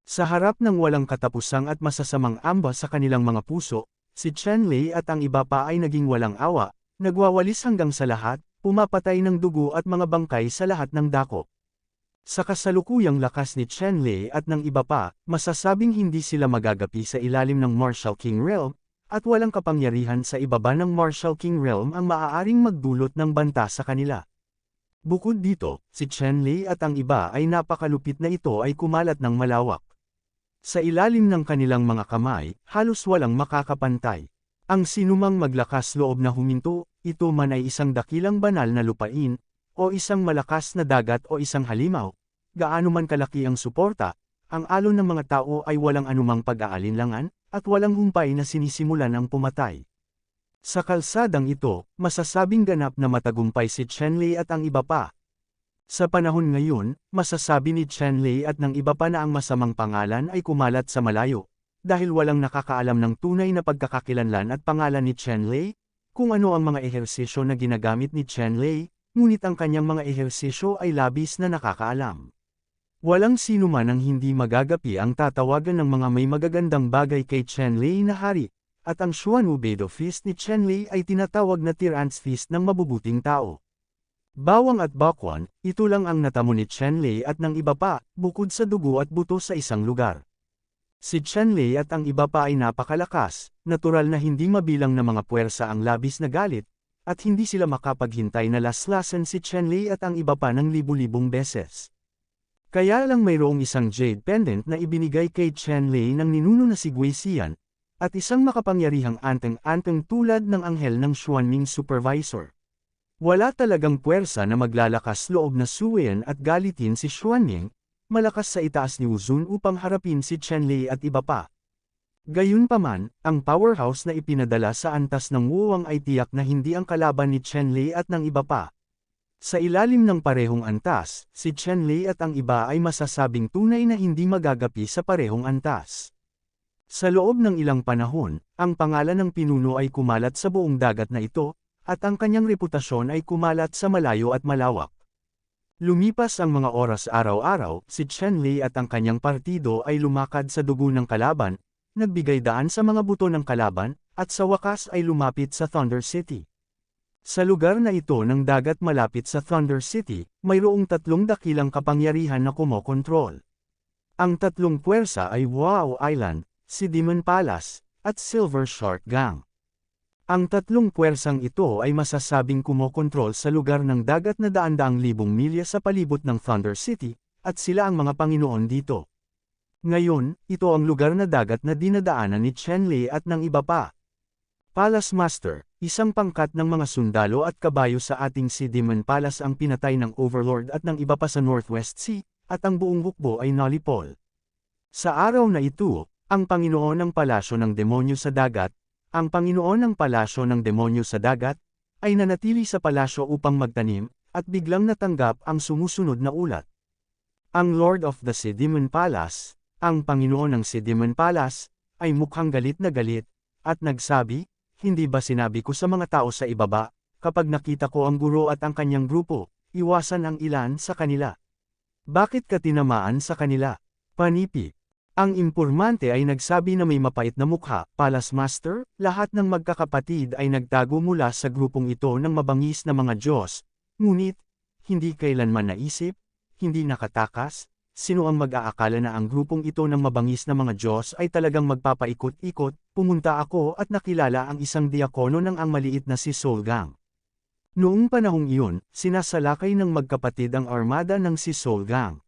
Sa harap ng walang katapusang at masasamang amba sa kanilang mga puso, si Chenlei at ang iba pa ay naging walang awa, nagwawalis hanggang sa lahat, pumapatay ng dugo at mga bangkay sa lahat ng dako. Sa kasalukuyang lakas ni Chenlei at ng iba pa, masasabing hindi sila magagapi sa ilalim ng Martial King Realm, at walang kapangyarihan sa ibaba ng Martial King Realm ang maaaring magdulot ng banta sa kanila. Bukod dito, si Chenlei at ang iba ay napakalupit na ito ay kumalat ng malawak. Sa ilalim ng kanilang mga kamay, halos walang makakapantay. Ang sinumang maglakas loob na huminto, ito man ay isang dakilang banal na lupain, o isang malakas na dagat o isang halimaw, gaano man kalaki ang suporta, ang alon ng mga tao ay walang anumang pag-aalinlangan, at walang humpay na sinisimulan ang pumatay. Sa kalsadang ito, masasabing ganap na matagumpay si Chenlei at ang iba pa. Sa panahon ngayon, masasabi ni Chenlei at ng iba pa na ang masamang pangalan ay kumalat sa malayo, dahil walang nakakaalam ng tunay na pagkakakilanlan at pangalan ni Chenlei, kung ano ang mga ehersisyo na ginagamit ni Chenlei, ngunit ang kanyang mga ehersisyo ay labis na nakakaalam. Walang sino man ang hindi magagapi ang tatawagan ng mga may magagandang bagay kay Chenlei na hari, at ang Xuan Ubedo Fist ni Chenlei ay tinatawag na Tyrant's Fist ng mabubuting tao. Bawang at bakwan, ito lang ang natamo ni Chenlei at ng iba pa, bukod sa dugo at buto sa isang lugar. Si Chenlei at ang iba pa ay napakalakas, natural na hindi mabilang na mga puwersa ang labis na galit, at hindi sila makapaghintay na laslasan si Chenlei at ang iba pa ng libu-libong beses. Kaya lang mayroong isang jade pendant na ibinigay kay Chenlei ng ninuno na si Gui Xian, at isang makapangyarihang anteng-anteng tulad ng anghel ng Xuanming Supervisor. Wala talagang puwersa na maglalakas loob na suwayan at galitin si Xuanming, malakas sa itaas ni Wuzun upang harapin si Chenlei at iba pa. Gayunpaman, ang powerhouse na ipinadala sa antas ng Wuwang ay tiyak na hindi ang kalaban ni Chenlei at ng iba pa. Sa ilalim ng parehong antas, si Chenlei at ang iba ay masasabing tunay na hindi magagapi sa parehong antas. Sa loob ng ilang panahon, ang pangalan ng pinuno ay kumalat sa buong dagat na ito, at ang kanyang reputasyon ay kumalat sa malayo at malawak. Lumipas ang mga oras araw-araw, si Chenlei at ang kanyang partido ay lumakad sa dugo ng kalaban, nagbigay daan sa mga buto ng kalaban, at sa wakas ay lumapit sa Thunder City. Sa lugar na ito ng dagat malapit sa Thunder City, mayroong tatlong dakilang kapangyarihan na kumokontrol. Ang tatlong puwersa ay Wow Island, si Demon Palace, at Silver Shark Gang. Ang tatlong puwersang ito ay masasabing kumokontrol sa lugar ng dagat na daan-daang libong milya sa palibot ng Thunder City, at sila ang mga Panginoon dito. Ngayon, ito ang lugar na dagat na dinadaanan ni Chenlei at ng iba pa. Palace Master, isang pangkat ng mga sundalo at kabayo sa ating si Demon Palace ang pinatay ng Overlord at ng iba pa sa Northwest Sea, at ang buong hukbo ay nalipol. Sa araw na ito, ang Panginoon ng Palasyo ng Demonyo sa Dagat, ang Panginoon ng Palasyo ng Demonyo sa Dagat, ay nanatili sa palasyo upang magtanim, at biglang natanggap ang sumusunod na ulat. Ang Lord of the Sea Demon Palace, ang Panginoon ng Sea Demon Palace, ay mukhang galit na galit, at nagsabi, hindi ba sinabi ko sa mga tao sa ibaba, kapag nakita ko ang guro at ang kanyang grupo, iwasan ang ilan sa kanila. Bakit ka tinamaan sa kanila? Panipi. Ang impormante ay nagsabi na may mapait na mukha, Palace Master, lahat ng magkakapatid ay nagtago mula sa grupong ito ng mabangis na mga Diyos, ngunit, hindi kailanman naisip, hindi nakatakas, sino ang mag-aakala na ang grupong ito ng mabangis na mga Diyos ay talagang magpapaikot-ikot, pumunta ako at nakilala ang isang diakono ng ang maliit na si Soul Gang. Noong panahong iyon, sinasalakay ng magkapatid ang armada ng si Soul Gang.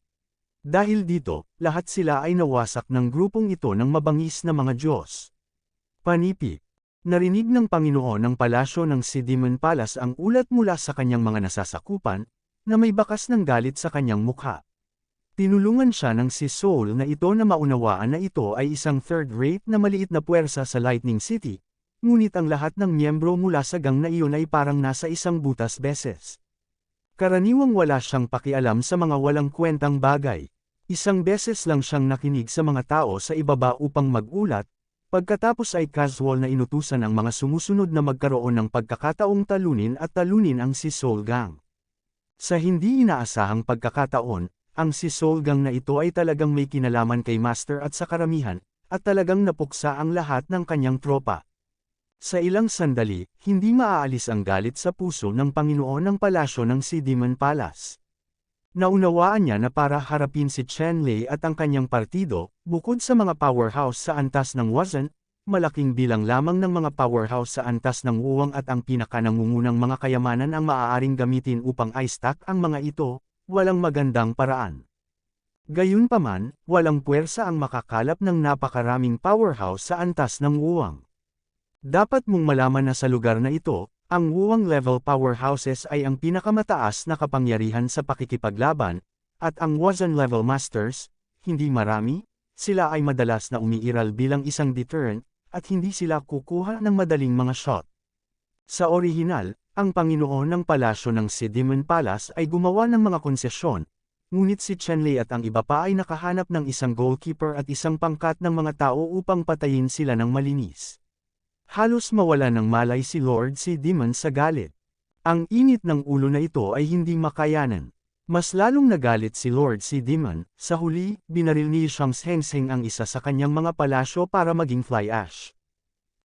Dahil dito, lahat sila ay nawasak ng grupong ito ng mabangis na mga Diyos. Panipi. Narinig ng Panginoon ng palasyo ng si Demon Palace ang ulat mula sa kanyang mga nasasakupan, na may bakas ng galit sa kanyang mukha. Tinulungan siya ng si Soul na ito na maunawaan na ito ay isang third-rate na maliit na puwersa sa Lightning City, ngunit ang lahat ng miyembro mula sa gang na iyon ay parang nasa isang butas beses. Karaniwang wala siyang pakialam sa mga walang kwentang bagay. Isang beses lang siyang nakinig sa mga tao sa ibaba upang magulat, Pagkatapos ay casual na inutusan ang mga sumusunod na magkaroon ng pagkakataong talunin at talunin ang si Solgang. Sa hindi inaasahang pagkakataon, ang si Solgang na ito ay talagang may kinalaman kay Master at sa karamihan, at talagang napuksa ang lahat ng kanyang tropa. Sa ilang sandali, hindi maaalis ang galit sa puso ng Panginoon ng palasyo ng si Demon Palace. Naunawaan niya na para harapin si Chen Lei at ang kanyang partido, bukod sa mga powerhouse sa antas ng Wuzhen, malaking bilang lamang ng mga powerhouse sa antas ng Wuwang at ang pinakanangungunang mga kayamanan ang maaaring gamitin upang i-stack ang mga ito, walang magandang paraan. Gayunpaman, walang puwersa ang makakalap ng napakaraming powerhouse sa antas ng Wuwang. Dapat mong malaman na sa lugar na ito, ang Wuwang level powerhouses ay ang pinakamataas na kapangyarihan sa pakikipaglaban, at ang Wuzhen level masters, hindi marami, sila ay madalas na umiiral bilang isang deterrent, at hindi sila kukuha ng madaling mga shot. Sa orihinal, ang Panginoon ng palasyo ng si Demon Palace ay gumawa ng mga konsesyon, ngunit si Chen Lei at ang iba pa ay nakahanap ng isang goalkeeper at isang pangkat ng mga tao upang patayin sila ng malinis. Halos mawala ng malay si Lord si Demon sa galit. Ang init ng ulo na ito ay hindi makayanan. Mas lalong nagalit si Lord si Demon, sa huli, binaril ni Shams Hengseng ang isa sa kanyang mga palasyo para maging fly ash.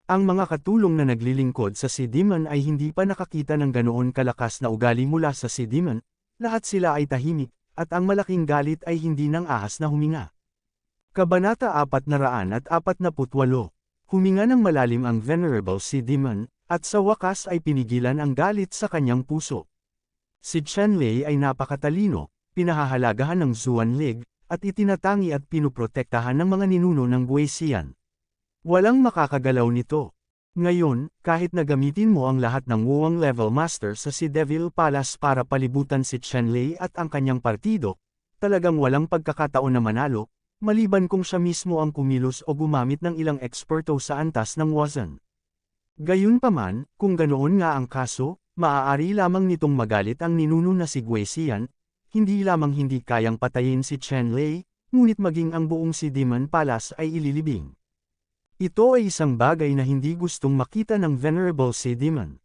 Ang mga katulong na naglilingkod sa si Demon ay hindi pa nakakita ng ganoon kalakas na ugali mula sa si Demon, lahat sila ay tahimik, at ang malaking galit ay hindi nang ahas na huminga. Kabanata 448. Huminga ng malalim ang Venerable si Demon, at sa wakas ay pinigilan ang galit sa kanyang puso. Si Chen Lei ay napakatalino, pinahahalagahan ng Zuan League, at itinatangi at pinuprotektahan ng mga ninuno ng Guisian. Walang makakagalaw nito. Ngayon, kahit na gamitin mo ang lahat ng Wuwang level master sa si Devil Palace para palibutan si Chen Lei at ang kanyang partido, talagang walang pagkakataon na manalo, maliban kung siya mismo ang kumilos o gumamit ng ilang eksperto sa antas ng Wuzhen. Gayunpaman, kung ganoon nga ang kaso, maaari lamang nitong magalit ang ninuno na si Guisian, hindi lamang hindi kayang patayin si Chen Lei, ngunit maging ang buong si Demon Palace ay ililibing. Ito ay isang bagay na hindi gustong makita ng Venerable si Demon.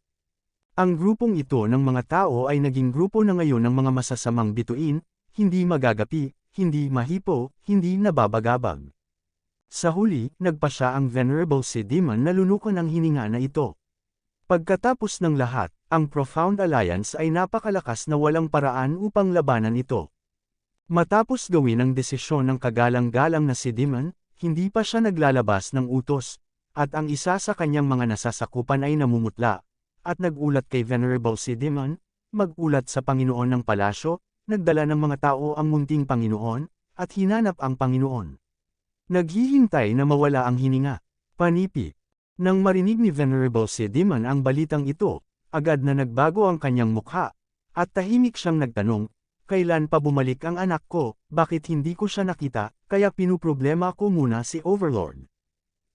Ang grupong ito ng mga tao ay naging grupo na ngayon ng mga masasamang bituin, hindi magagapi, hindi mahipo, hindi nababagabag. Sa huli, nagpasya ang Venerable si Demon na lunukan ang hininga na ito. Pagkatapos ng lahat, ang Profound Alliance ay napakalakas na walang paraan upang labanan ito. Matapos gawin ang desisyon ng kagalang-galang na si Demon, hindi pa siya naglalabas ng utos, at ang isa sa kanyang mga nasasakupan ay namumutla, at nagulat kay Venerable si Demon, magulat sa Panginoon ng palasyo, nagdala ng mga tao ang munting Panginoon, at hinanap ang Panginoon. Naghihintay na mawala ang hininga. Panipi. Nang marinig ni Venerable si Demon ang balitang ito, agad na nagbago ang kanyang mukha, at tahimik siyang nagtanong, kailan pa bumalik ang anak ko, bakit hindi ko siya nakita, kaya pinuproblema ko muna si Overlord.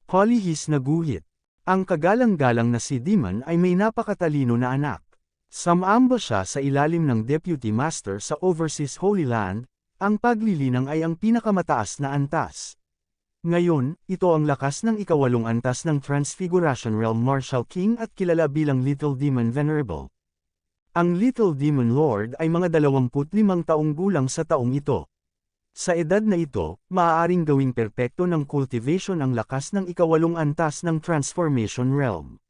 Polihis na guhit. Ang kagalang-galang na si Demon ay may napakatalino na anak. Sumamba siya sa ilalim ng Deputy Master sa Overseas Holy Land, ang paglilinang ay ang pinakamataas na antas. Ngayon, ito ang lakas ng ikawalong antas ng Transfiguration Realm Martial King at kilala bilang Little Demon Venerable. Ang Little Demon Lord ay mga 25 taong gulang sa taong ito. Sa edad na ito, maaaring gawing perpekto ng cultivation ang lakas ng ikawalong antas ng Transformation Realm.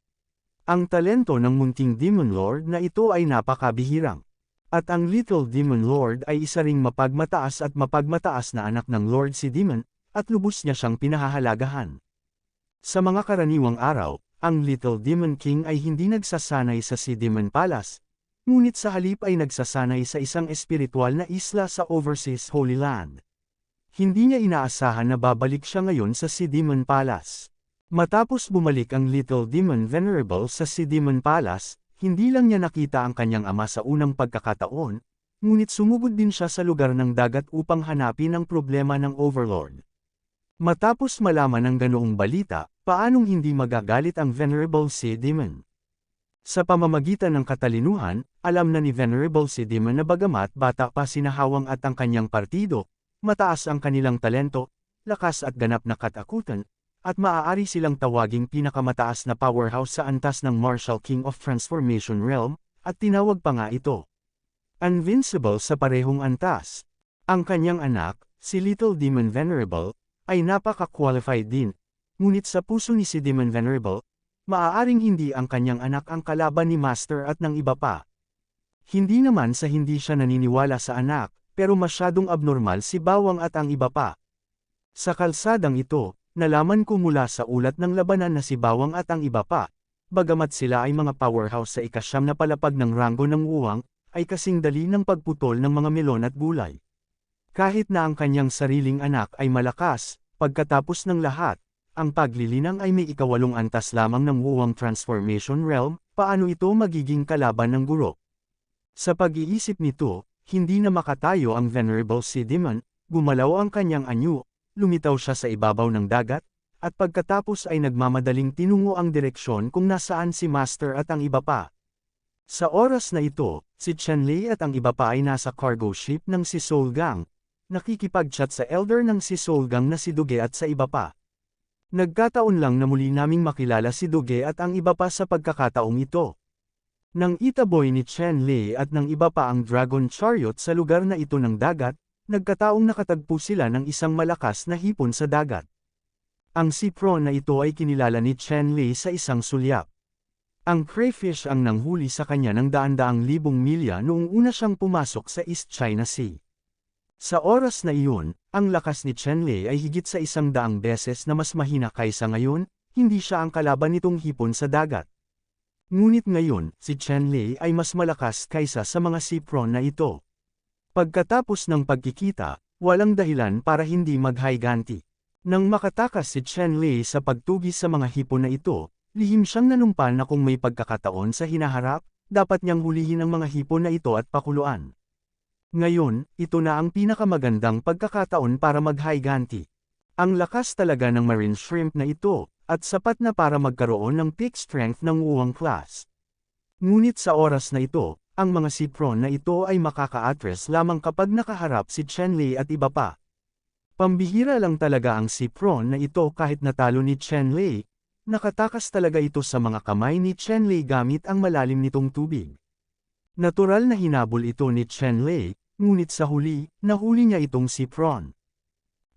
Ang talento ng munting Demon Lord na ito ay napakabihirang. At ang Little Demon Lord ay isa ring mapagmataas at mapagmataas na anak ng Lord si Demon, at lubos niya siyang pinahahalagahan. Sa mga karaniwang araw, ang Little Demon King ay hindi nagsasanay sa si Demon Palace, ngunit sa halip ay nagsasanay sa isang espiritual na isla sa Overseas Holy Land. Hindi niya inaasahan na babalik siya ngayon sa si Demon Palace. Matapos bumalik ang Little Demon Venerable sa si Demon Palace, hindi lang niya nakita ang kanyang ama sa unang pagkakataon, ngunit sumugod din siya sa lugar ng dagat upang hanapin ang problema ng Overlord. Matapos malaman ang ganoong balita, paanong hindi magagalit ang Venerable si Demon? Sa pamamagitan ng katalinuhan, alam na ni Venerable si Demon na bagamat bata pa sinahawang at ang kanyang partido, mataas ang kanilang talento, lakas at ganap na katakutan, at maaari silang tawaging pinakamataas na powerhouse sa antas ng Martial King of Transformation Realm, at tinawag pa nga ito Invincible sa parehong antas. Ang kanyang anak, si Little Demon Venerable, ay napaka-qualified din, ngunit sa puso ni si Demon Venerable, maaaring hindi ang kanyang anak ang kalaban ni Master at ng iba pa. Hindi naman sa hindi siya naniniwala sa anak, pero masyadong abnormal si Bawang at ang iba pa. Sa kalsadang ito, nalaman ko mula sa ulat ng labanan na si Bawang at ang iba pa, bagamat sila ay mga powerhouse sa ikasyam na palapag ng ranggo ng Wuwang, ay kasing dali ng pagputol ng mga melon at gulay. Kahit na ang kanyang sariling anak ay malakas, pagkatapos ng lahat, ang paglilinang ay may ikawalong antas lamang ng Wuwang Transformation Realm, paano ito magiging kalaban ng guro? Sa pag-iisip nito, hindi na makatayo ang Venerable si Demon, gumalaw ang kanyang anyo, lumitaw siya sa ibabaw ng dagat, at pagkatapos ay nagmamadaling tinungo ang direksyon kung nasaan si Master at ang iba pa. Sa oras na ito, si Chenlei at ang iba pa ay nasa cargo ship ng si Soul Gang, nakikipag-chat sa elder ng si Soul Gang na si Duge at sa iba pa. Nagkataon lang na muli naming makilala si Duge at ang iba pa sa pagkakataong ito. Nang itaboy ni Chenlei at ng iba pa ang Dragon Chariot sa lugar na ito ng dagat, nagkataong nakatagpo sila ng isang malakas na hipon sa dagat. Ang sipron na ito ay kinilala ni Chenlei sa isang sulyap. Ang crayfish ang nanghuli sa kanya ng daan-daang libong milya noong una siyang pumasok sa East China Sea. Sa oras na iyon, ang lakas ni Chenlei ay higit sa 100 beses na mas mahina kaysa ngayon, hindi siya ang kalaban nitong hipon sa dagat. Ngunit ngayon, si Chenlei ay mas malakas kaysa sa mga sipron na ito. Pagkatapos ng pagkikita, walang dahilan para hindi maghiganti. Nang makatakas si Chenlei sa pagtugis sa mga hipon na ito, lihim siyang nanumpa na kung may pagkakataon sa hinaharap, dapat niyang hulihin ang mga hipon na ito at pakuluan. Ngayon, ito na ang pinakamagandang pagkakataon para maghiganti. Ang lakas talaga ng marine shrimp na ito, at sapat na para magkaroon ng peak strength ng Wuwang class. Ngunit sa oras na ito, ang mga sipron na ito ay makaka-address lamang kapag nakaharap si Chenlei at iba pa. Pambihira lang talaga ang sipron na ito kahit natalo ni Chenlei. Nakatakas talaga ito sa mga kamay ni Chenlei gamit ang malalim nitong tubig. Natural na hinabol ito ni Chenlei, ngunit sa huli, nahuli niya itong sipron.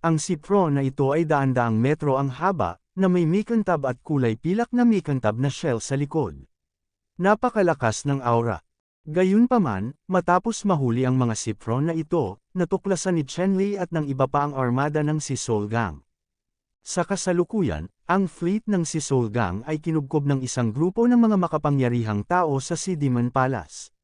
Ang sipron na ito ay daan-daang metro ang haba, na may mikantab at kulay pilak na mikantab na shell sa likod. Napakalakas ng aura. Gayunpaman, matapos mahuli ang mga sipron na ito, natuklasan ni Chenlei at ng iba pa ang armada ng si Soul Gang. Sa kasalukuyan, ang fleet ng si Soul Gang ay kinubkob ng isang grupo ng mga makapangyarihang tao sa si Demon Palace.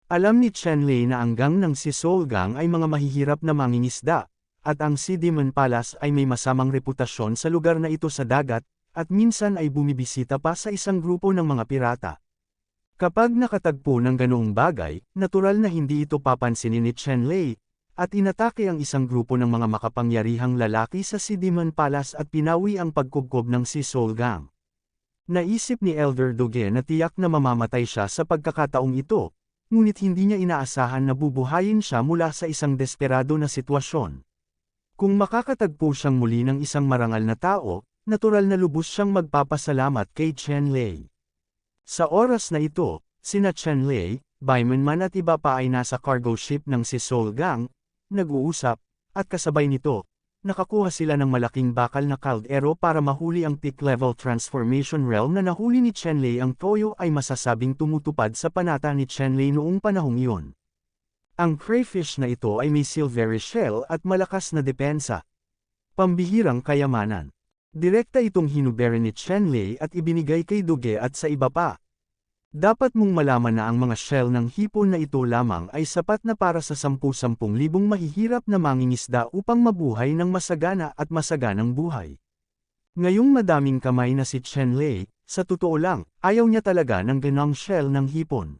Alam ni Chenlei na ang gang ng si Soul Gang ay mga mahihirap na mangingisda, at ang si Demon Palace ay may masamang reputasyon sa lugar na ito sa dagat, at minsan ay bumibisita pa sa isang grupo ng mga pirata. Kapag nakatagpo ng ganoong bagay, natural na hindi ito papansinin ni Chenlei, at inatake ang isang grupo ng mga makapangyarihang lalaki sa si Demon Palace at pinawi ang pagkubkob ng si Soul Gang. Naisip ni Elder Duge na tiyak na mamamatay siya sa pagkakataong ito, ngunit hindi niya inaasahan na bubuhayin siya mula sa isang desperado na sitwasyon. Kung makakatagpo siyang muli ng isang marangal na tao, natural na lubos siyang magpapasalamat kay Chenlei. Sa oras na ito, sina Chenlei, Baiman Man at iba pa ay nasa cargo ship ng si Soul Gang, nag-uusap, at kasabay nito, nakakuha sila ng malaking bakal na kaldero para mahuli ang peak level transformation realm na nahuli ni Chenlei. Ang toyo ay masasabing tumutupad sa panata ni Chenlei noong panahong iyon. Ang crayfish na ito ay may silvery shell at malakas na depensa. Pambihirang kayamanan. Direkta itong hinubere ni Chenlei at ibinigay kay Duge at sa iba pa. Dapat mong malaman na ang mga shell ng hipon na ito lamang ay sapat na para sa 10,000 mahihirap na mangingisda upang mabuhay ng masagana at masaganang buhay. Ngayong madaming kamay na si Chenlei, sa totoo lang, ayaw niya talaga ng ganong shell ng hipon.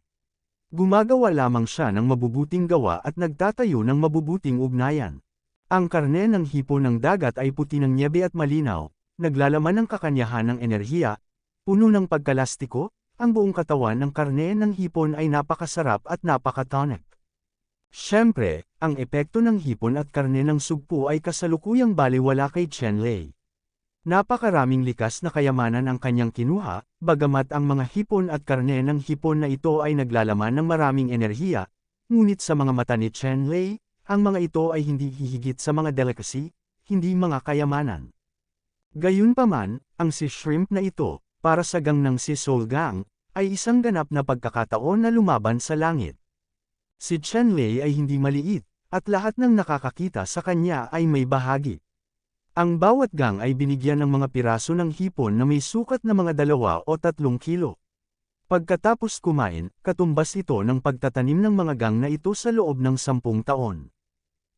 Gumagawa lamang siya ng mabubuting gawa at nagtatayo ng mabubuting ugnayan. Ang karne ng hipon ng dagat ay puti ng nyebe at malinaw, naglalaman ng kakanyahan ng enerhiya, puno ng pagkalastiko. Ang buong katawan ng karne ng hipon ay napakasarap at napakatonic. Siyempre, ang epekto ng hipon at karne ng sugpo ay kasalukuyang balewala kay Chenlei. Napakaraming likas na kayamanan ang kanyang kinuha, bagamat ang mga hipon at karne ng hipon na ito ay naglalaman ng maraming enerhiya, ngunit sa mga mata ni Chen Lei, ang mga ito ay hindi hihigit sa mga delicacy, hindi mga kayamanan. Gayunpaman, ang si shrimp na ito, para sa gang ng si Soul Gang, ay isang ganap na pagkakataon na lumaban sa langit. Si Chen Lei ay hindi maliit, at lahat ng nakakakita sa kanya ay may bahagi. Ang bawat gang ay binigyan ng mga piraso ng hipon na may sukat na mga 2 o 3 kilo. Pagkatapos kumain, katumbas ito ng pagtatanim ng mga gang na ito sa loob ng 10 taon.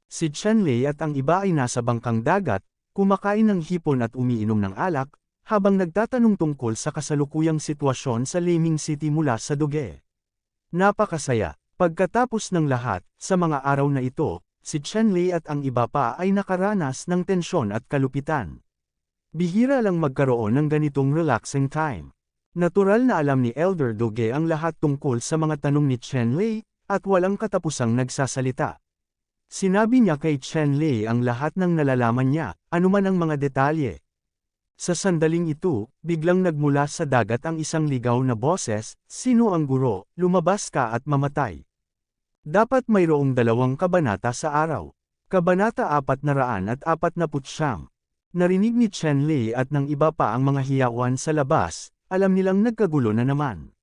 Si Chen Lei at ang iba ay nasa bangkang dagat, kumakain ng hipon at umiinom ng alak, habang nagtatanong tungkol sa kasalukuyang sitwasyon sa Liming City mula sa Duge. Napakasaya. Pagkatapos ng lahat, sa mga araw na ito, si Chen Lei at ang iba pa ay nakaranas ng tensyon at kalupitan. Bihira lang magkaroon ng ganitong relaxing time. Natural na alam ni Elder Duge ang lahat tungkol sa mga tanong ni Chen Lei, at walang katapusang nagsasalita. Sinabi niya kay Chen Lei ang lahat ng nalalaman niya, anuman ang mga detalye. Sa sandaling ito, biglang nagmula sa dagat ang isang ligaw na boses, "Sino ang guro, lumabas ka at mamatay." Dapat mayroong 2 kabanata sa araw. Kabanata 449. Narinig ni Chen Lei at ng iba pa ang mga hiyawan sa labas, alam nilang nagkagulo na naman.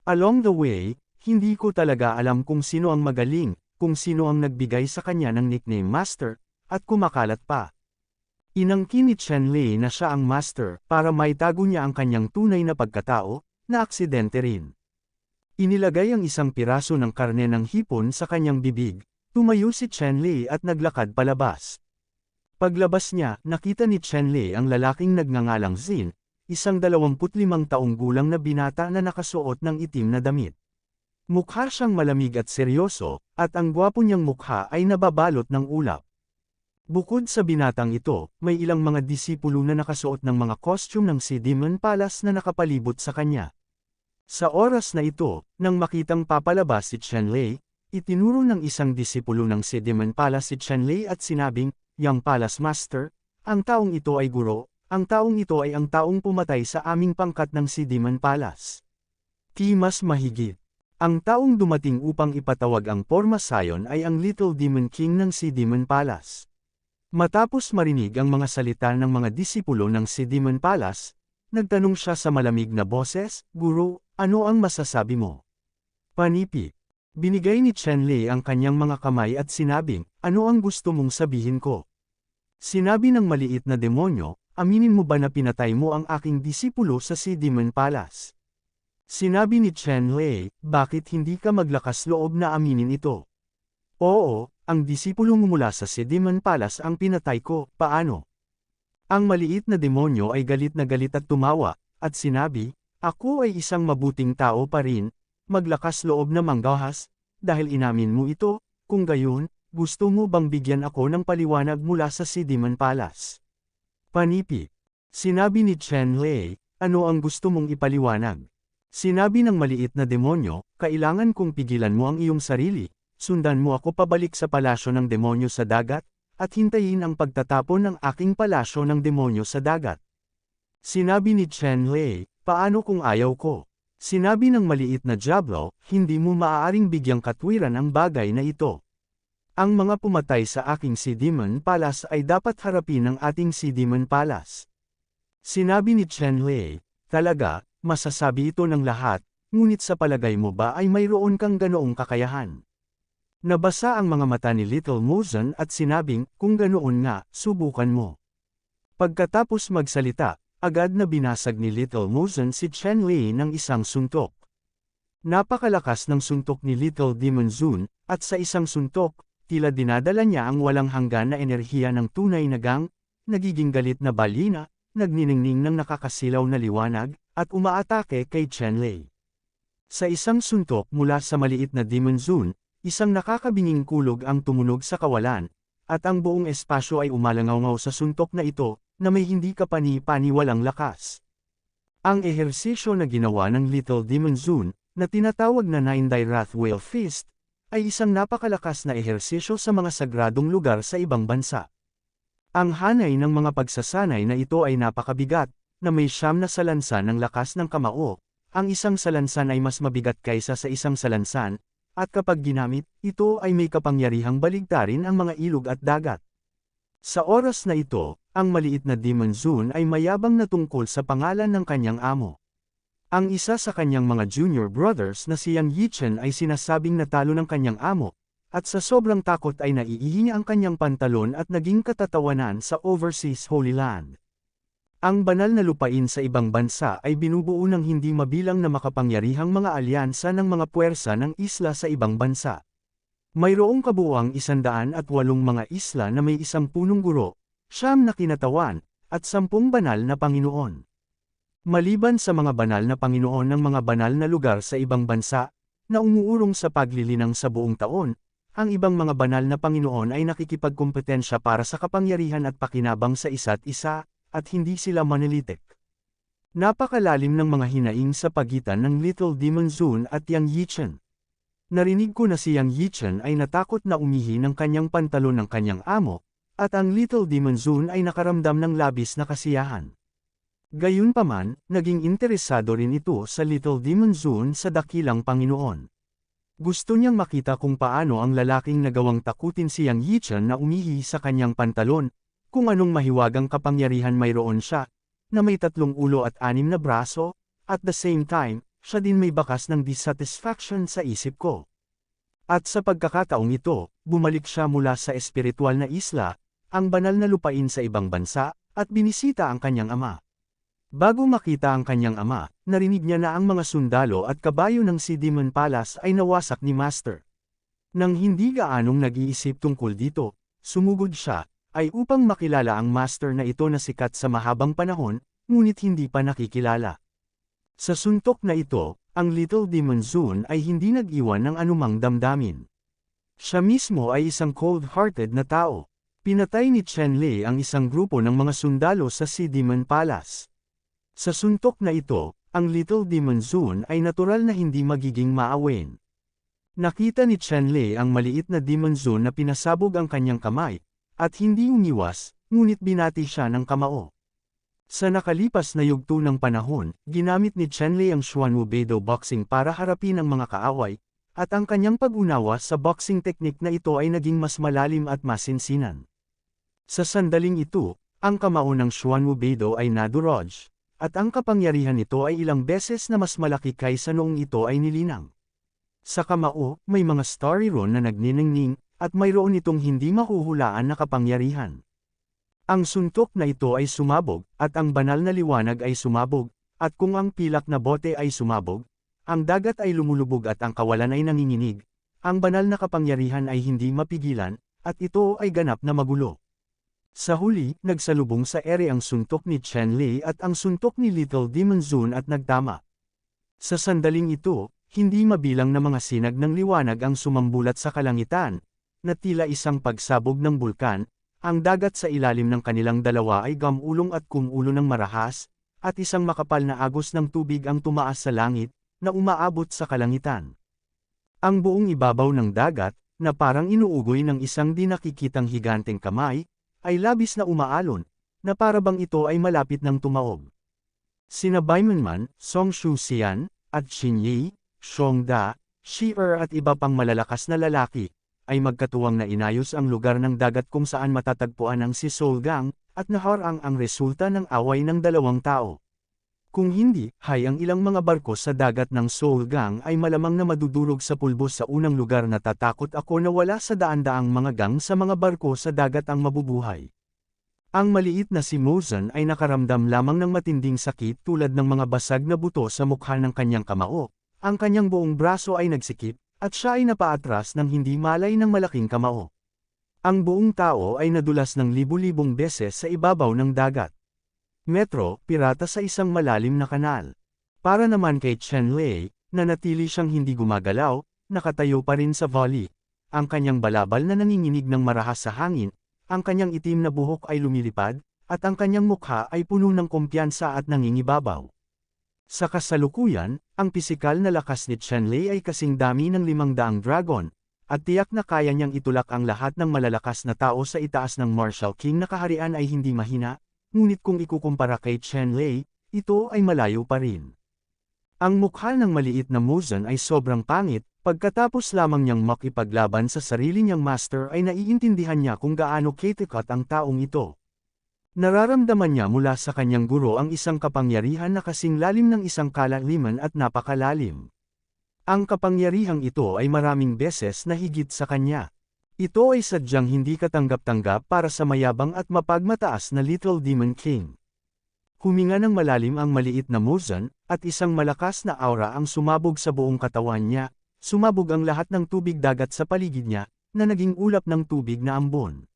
Along the way, hindi ko talaga alam kung sino ang magaling, kung sino ang nagbigay sa kanya ng nickname Master, at kumakalat pa. Inangkin ni Chen Lei na siya ang Master para maitago niya ang kanyang tunay na pagkatao, na aksidente rin. Inilagay ang isang piraso ng karne ng hipon sa kanyang bibig, tumayo si Chen Lei at naglakad palabas. Paglabas niya, nakita ni Chen Lei ang lalaking nagngangalang Xin, isang 25 taong gulang na binata na nakasuot ng itim na damit. Mukha siyang malamig at seryoso, at ang gwapo niyang mukha ay nababalot ng ulap. Bukod sa binatang ito, may ilang mga disipulo na nakasuot ng mga costume ng si Demon Palace na nakapalibot sa kanya. Sa oras na ito, nang makitang papalabas si Chen Lei, itinuro ng isang disipulo ng si Demon Palace si Chen Lei at sinabing, "Young Palace Master, ang taong ito ay guro, ang taong ito ay ang taong pumatay sa aming pangkat ng si Demon Palace." Mas mahigit. Ang taong dumating upang ipatawag ang Porma Sion ay ang Little Demon King ng si Demon Palace. Matapos marinig ang mga salita ng mga disipulo ng si Demon Palace, nagtanong siya sa malamig na boses, "Guro, ano ang masasabi mo?" Panipi. Binigay ni Chen Lei ang kanyang mga kamay at sinabing, "Ano ang gusto mong sabihin ko?" Sinabi ng maliit na demonyo, "Aminin mo ba na pinatay mo ang aking disipulo sa si Demon Palace?" Sinabi ni Chen Lei, "Bakit hindi ka maglakas loob na aminin ito?" "Oo, ang disipulo mo mula sa si Demon Palace ang pinatay ko, paano?" Ang maliit na demonyo ay galit na galit at tumawa, at sinabi, "Ako ay isang mabuting tao pa rin, maglakas loob na manggahas, dahil inamin mo ito, kung gayon, gusto mo bang bigyan ako ng paliwanag mula sa si Demon Palace?" Panipi. Sinabi ni Chen Lei, "Ano ang gusto mong ipaliwanag?" Sinabi ng maliit na demonyo, "Kailangan kong pigilan mo ang iyong sarili, sundan mo ako pabalik sa palasyo ng demonyo sa dagat, at hintayin ang pagtatapon ng aking palasyo ng demonyo sa dagat." Sinabi ni Chen Lei, "Paano kung ayaw ko?" Sinabi ng maliit na Diablo, "Hindi mo maaaring bigyang katwiran ang bagay na ito. Ang mga pumatay sa aking si Demon Palace ay dapat harapin ng ating si Demon Palace." Sinabi ni Chen Lei, "Talaga, masasabi ito ng lahat, ngunit sa palagay mo ba ay mayroon kang ganoong kakayahan?" Nabasa ang mga mata ni Little Muzan at sinabing, "Kung ganoon nga, subukan mo." Pagkatapos magsalita, agad na binasag ni Little Muzan si Chen Lei ng isang suntok. Napakalakas ng suntok ni Little Demon Zun, at sa isang suntok, tila dinadala niya ang walang hanggan na enerhiya ng tunay na gang, nagiging galit na balina, nagniningning ng nakakasilaw na liwanag, at umaatake kay Chen Lei. Sa isang suntok mula sa maliit na Demon Zun, isang nakakabinging kulog ang tumunog sa kawalan, at ang buong espasyo ay umalangaw sa suntok na ito, na may hindi kapani-paniwalang lakas. Ang ehersisyo na ginawa ng Little Demon Zun, na tinatawag na Nine-Day Wrath Whale Fist, ay isang napakalakas na ehersisyo sa mga sagradong lugar sa ibang bansa. Ang hanay ng mga pagsasanay na ito ay napakabigat, na may 9 na salansan ng lakas ng kamao. Ang isang salansan ay mas mabigat kaysa sa isang salansan, at kapag ginamit, ito ay may kapangyarihang baligtarin ang mga ilog at dagat. Sa oras na ito, ang maliit na Demon Zune ay mayabang na tungkol sa pangalan ng kanyang amo. Ang isa sa kanyang mga junior brothers na si Yang Yichen ay sinasabing natalo ng kanyang amo, at sa sobrang takot ay naiihi niya ang kanyang pantalon at naging katatawanan sa Overseas Holy Land. Ang banal na lupain sa ibang bansa ay binubuo ng hindi mabilang na makapangyarihang mga alyansa ng mga puwersa ng isla sa ibang bansa. Mayroong kabuuang 108 mga isla na may isang punong guro, 9 na kinatawan, at 10 banal na Panginoon. Maliban sa mga banal na Panginoon ng mga banal na lugar sa ibang bansa, na umuurong sa paglilinang sa buong taon, ang ibang mga banal na Panginoon ay nakikipagkompetensya para sa kapangyarihan at pakinabang sa isa't isa, at hindi sila monolithic. Napakalalim ng mga hinaing sa pagitan ng Little Demon Zune at Yang Yichen. Narinig ko na si Yang Yichen ay natakot na umihi ng kanyang pantalon ng kanyang amo, at ang Little Demon Zune ay nakaramdam ng labis na kasiyahan. Gayunpaman, naging interesado rin ito sa Little Demon Zune sa dakilang Panginoon. Gusto niyang makita kung paano ang lalaking nagawang takutin si Yang Yichen na umihi sa kanyang pantalon, kung anong mahiwagang kapangyarihan mayroon siya, na may 3 ulo at 6 na braso, at the same time, siya din may bakas ng dissatisfaction sa isip ko. At sa pagkakataong ito, bumalik siya mula sa espiritual na isla, ang banal na lupain sa ibang bansa, at binisita ang kanyang ama. Bago makita ang kanyang ama, narinig niya na ang mga sundalo at kabayo ng si Demon Palace ay nawasak ni Master. Nang hindi gaanong nag-iisip tungkol dito, sumugod siya, ay upang makilala ang Master na ito na sikat sa mahabang panahon, ngunit hindi pa nakikilala. Sa suntok na ito, ang Little Demon Zune ay hindi nag-iwan ng anumang damdamin. Siya mismo ay isang cold-hearted na tao. Pinatay ni Chen Lei ang isang grupo ng mga sundalo sa si Demon Palace. Sa suntok na ito, ang Little Demon Zune ay natural na hindi magiging maawin. Nakita ni Chen Lei ang maliit na Demon Zune na pinasabog ang kanyang kamay, at hindi umiwas, ngunit binati siya ng kamao. Sa nakalipas na yugto ng panahon, ginamit ni Chen Lei ang Xuanwu Beido boxing para harapin ang mga kaaway, at ang kanyang pag-unawa sa boxing technique na ito ay naging mas malalim at masinsinan. Sa sandaling ito, ang kamao ng Xuanwu Beido ay nadurog, at ang kapangyarihan nito ay ilang beses na mas malaki kaysa noong ito ay nilinang. Sa kamao, may mga starry rune na nagniningning, at mayroon itong hindi mahuhulaan na kapangyarihan. Ang suntok na ito ay sumabog, at ang banal na liwanag ay sumabog, at kung ang pilak na bote ay sumabog, ang dagat ay lumulubog at ang kawalan ay nanginginig, ang banal na kapangyarihan ay hindi mapigilan, at ito ay ganap na magulo. Sa huli, nagsalubong sa ere ang suntok ni Chen Lei at ang suntok ni Little Demon Zune at nagtama. Sa sandaling ito, hindi mabilang na mga sinag ng liwanag ang sumambulat sa kalangitan, na tila isang pagsabog ng bulkan, ang dagat sa ilalim ng kanilang dalawa ay gamulong at kumulo ng marahas, at isang makapal na agos ng tubig ang tumaas sa langit, na umaabot sa kalangitan. Ang buong ibabaw ng dagat, na parang inuugoy ng isang di nakikitang higanteng kamay, ay labis na umaalon, na parabang ito ay malapit ng tumaob. Sina Baimanman, Song Shuxian, at Xin Yi, Xiong Da, Shi at iba pang malalakas na lalaki, ay magkatuwang na inayos ang lugar ng dagat kung saan matatagpuan ang si Solgang, at naharang ang resulta ng away ng 2 tao. Kung hindi, ang ilang mga barko sa dagat ng Solgang ay malamang na madudurog sa pulbos sa unang lugar na tatakot ako na wala sa daan-daang mga gang sa mga barko sa dagat ang mabubuhay. Ang maliit na si Mozan ay nakaramdam lamang ng matinding sakit tulad ng mga basag na buto sa mukha ng kanyang kamao, ang kanyang buong braso ay nagsikip, at siya ay napaatras ng hindi malay ng malaking kamao. Ang buong tao ay nadulas ng libu-libong beses sa ibabaw ng dagat. Metro, pirata sa isang malalim na kanal. Para naman kay Chen Lei, nanatili siyang hindi gumagalaw, nakatayo pa rin sa volley. Ang kanyang balabal na nanginginig ng marahas sa hangin, ang kanyang itim na buhok ay lumilipad, at ang kanyang mukha ay puno ng kumpiyansa at nangingibabaw. Sa kasalukuyan, ang pisikal na lakas ni Chen Lei ay kasing dami ng 500 dragon, at tiyak na kaya niyang itulak ang lahat ng malalakas na tao sa itaas ng Martial King na kaharian ay hindi mahina, ngunit kung ikukumpara kay Chen Lei, ito ay malayo pa rin. Ang mukha ng maliit na Muzan ay sobrang pangit, pagkatapos lamang niyang makipaglaban sa sarili niyang master ay naiintindihan niya kung gaano katikat ang taong ito. Nararamdaman niya mula sa kanyang guro ang isang kapangyarihan na kasing lalim ng isang kalaliman at napakalalim. Ang kapangyarihang ito ay maraming beses na higit sa kanya. Ito ay sadyang hindi katanggap-tanggap para sa mayabang at mapagmataas na Little Demon King. Huminga ng malalim ang maliit na Muzan, at isang malakas na aura ang sumabog sa buong katawan niya, sumabog ang lahat ng tubig dagat sa paligid niya, na naging ulap ng tubig na ambon.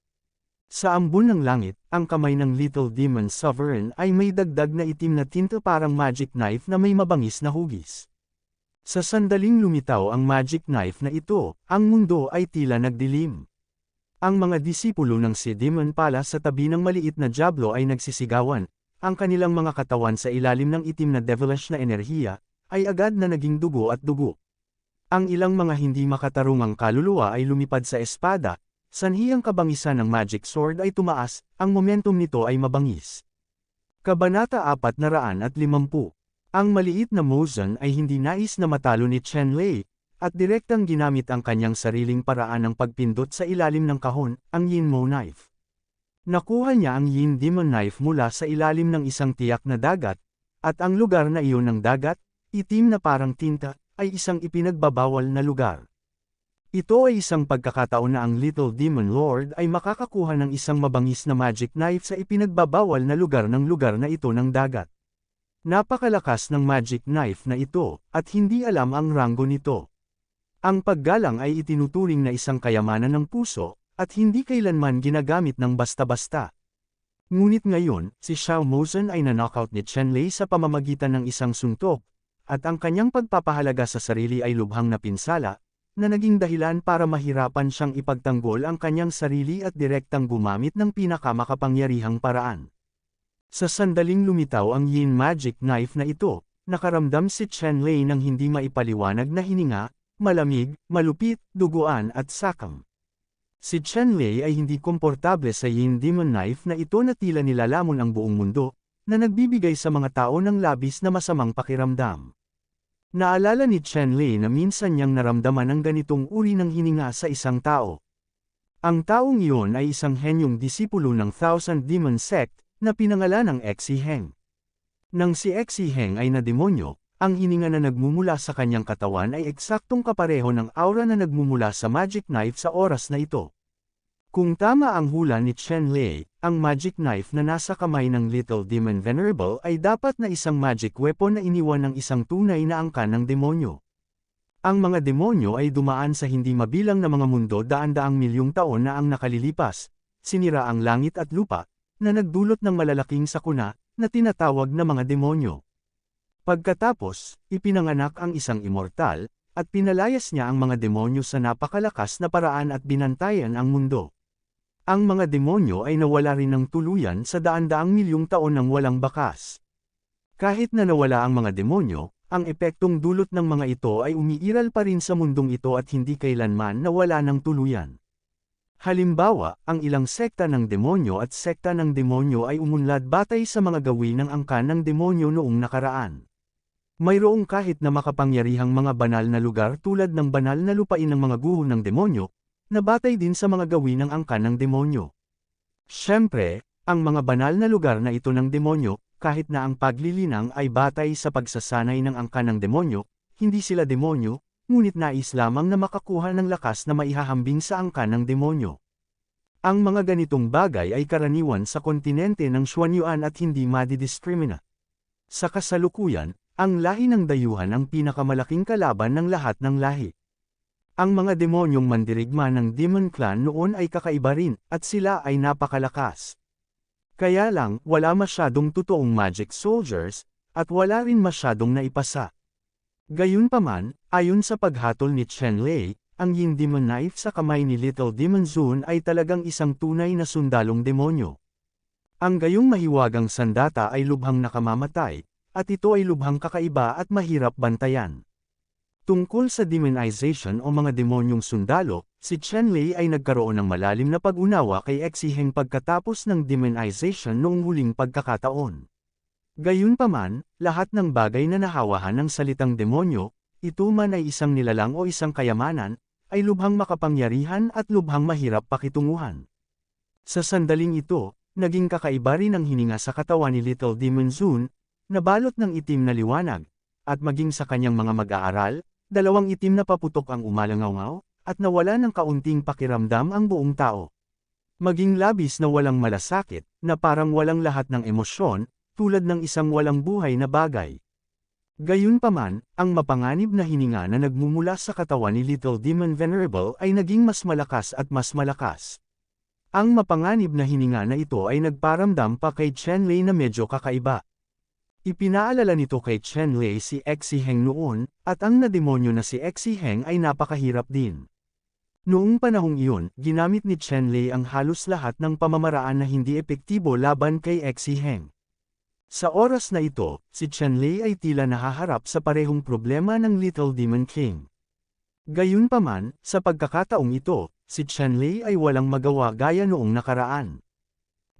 Sa ambon ng langit, ang kamay ng Little Demon Sovereign ay may dagdag na itim na tinta parang magic knife na may mabangis na hugis. Sa sandaling lumitaw ang magic knife na ito, ang mundo ay tila nagdilim. Ang mga disipulo ng si Demon Pala sa tabi ng maliit na Diablo ay nagsisigawan, ang kanilang mga katawan sa ilalim ng itim na devilish na enerhiya, ay agad na naging dugo at dugo. Ang ilang mga hindi makatarungang kaluluwa ay lumipad sa espada, sanhi ang kabangisan ng magic sword ay tumaas, ang momentum nito ay mabangis. Kabanata 450. Ang maliit na Muzan ay hindi nais na matalo ni Chen Lei, at direktang ginamit ang kanyang sariling paraan ng pagpindot sa ilalim ng kahon, ang Yin Mo Knife. Nakuha niya ang Yin Demon Knife mula sa ilalim ng isang tiyak na dagat, at ang lugar na iyon ng dagat, itim na parang tinta, ay isang ipinagbabawal na lugar. Ito ay isang pagkakataon na ang Little Demon Lord ay makakakuha ng isang mabangis na magic knife sa ipinagbabawal na lugar na ito ng dagat. Napakalakas ng magic knife na ito, at hindi alam ang ranggo nito. Ang paggalang ay itinuturing na isang kayamanan ng puso, at hindi kailanman ginagamit ng basta-basta. Ngunit ngayon, si Xiao Muzan ay na-knockout ni Chen Lei sa pamamagitan ng isang suntok, at ang kanyang pagpapahalaga sa sarili ay lubhang napinsala, na naging dahilan para mahirapan siyang ipagtanggol ang kanyang sarili at direktang gumamit ng pinakamakapangyarihang paraan. Sa sandaling lumitaw ang Yin Magic Knife na ito, nakaramdam si Chen Lei ng hindi maipaliwanag na hininga, malamig, malupit, duguan at sakam. Si Chen Lei ay hindi komportable sa Yin Demon Knife na ito na tila nilalamon ang buong mundo, na nagbibigay sa mga tao ng labis na masamang pakiramdam. Naalala ni Chen Lei na minsan niyang naramdaman ang ganitong uri ng hininga sa isang tao. Ang taong iyon ay isang henyong disipulo ng Thousand Demon Sect, na pinangalan ng Xi Heng. Nang si Xi Heng ay nademonyo, ang hininga na nagmumula sa kanyang katawan ay eksaktong kapareho ng aura na nagmumula sa magic knife sa oras na ito. Kung tama ang hula ni Chen Lei, ang magic knife na nasa kamay ng Little Demon Venerable ay dapat na isang magic weapon na iniwan ng isang tunay na angkan ng demonyo. Ang mga demonyo ay dumaan sa hindi mabilang na mga mundo daan-daang milyong taon na ang nakalilipas, sinira ang langit at lupa, na nagdulot ng malalaking sakuna, na tinatawag na mga demonyo. Pagkatapos, ipinanganak ang isang immortal, at pinalayas niya ang mga demonyo sa napakalakas na paraan at binantayan ang mundo. Ang mga demonyo ay nawala rin ng tuluyan sa daan-daang milyong taon ng walang bakas. Kahit na nawala ang mga demonyo, ang epektong dulot ng mga ito ay umiiral pa rin sa mundong ito at hindi kailanman nawala ng tuluyan. Halimbawa, ang ilang sekta ng demonyo at sekta ng demonyo ay umunlad batay sa mga gawin ng angkan ng demonyo noong nakaraan. Mayroong kahit na makapangyarihang mga banal na lugar tulad ng banal na lupain ng mga guho ng demonyo, na batay din sa mga gawin ng angkan ng demonyo. Siyempre, ang mga banal na lugar na ito ng demonyo, kahit na ang paglilinang ay batay sa pagsasanay ng angkan ng demonyo, hindi sila demonyo, ngunit nais lamang na makakuha ng lakas na maihahambing sa angkan ng demonyo. Ang mga ganitong bagay ay karaniwan sa kontinente ng Xuanyuan at hindi madidiskrimina. Sa kasalukuyan, ang lahi ng dayuhan ang pinakamalaking kalaban ng lahat ng lahi. Ang mga demonyong mandirigma ng Demon Clan noon ay kakaiba rin, at sila ay napakalakas. Kaya lang, wala masyadong totoong magic soldiers, at wala rin masyadong naipasa. Gayunpaman, ayon sa paghatol ni Chen Lei, ang Yin Demon Knife sa kamay ni Little Demon Zun ay talagang isang tunay na sundalong demonyo. Ang gayong mahiwagang sandata ay lubhang nakamamatay, at ito ay lubhang kakaiba at mahirap bantayan. Tungkol sa demonization o mga demonyong sundalo, si Chenlei ay nagkaroon ng malalim na pag-unawa kay Exiheng pagkatapos ng demonization noong huling pagkakataon. Gayunpaman, lahat ng bagay na nahawahan ng salitang demonyo, ito man ay isang nilalang o isang kayamanan, ay lubhang makapangyarihan at lubhang mahirap pakitunguhan. Sa sandaling ito, naging kakaiba rin ang hininga sa katawan ni Little Demon Zun, na balot ng itim na liwanag, at maging sa kanyang mga mag-aaral, dalawang itim na paputok ang umalangaw, at nawala ng kaunting pakiramdam ang buong tao. Maging labis na walang malasakit, na parang walang lahat ng emosyon, tulad ng isang walang buhay na bagay. Gayunpaman, ang mapanganib na hininga na nagmumula sa katawan ni Little Demon Venerable ay naging mas malakas at mas malakas. Ang mapanganib na hininga na ito ay nagparamdam pa kay Chenlei na medyo kakaiba. Ipinaalala nito kay Chenlei si Exiheng noon, at ang nademonyo na si Exiheng ay napakahirap din. Noong panahong iyon, ginamit ni Chenlei ang halos lahat ng pamamaraan na hindi epektibo laban kay Exiheng. Sa oras na ito, si Chenlei ay tila nahaharap sa parehong problema ng Little Demon King. Gayunpaman, sa pagkakataong ito, si Chenlei ay walang magawa gaya noong nakaraan.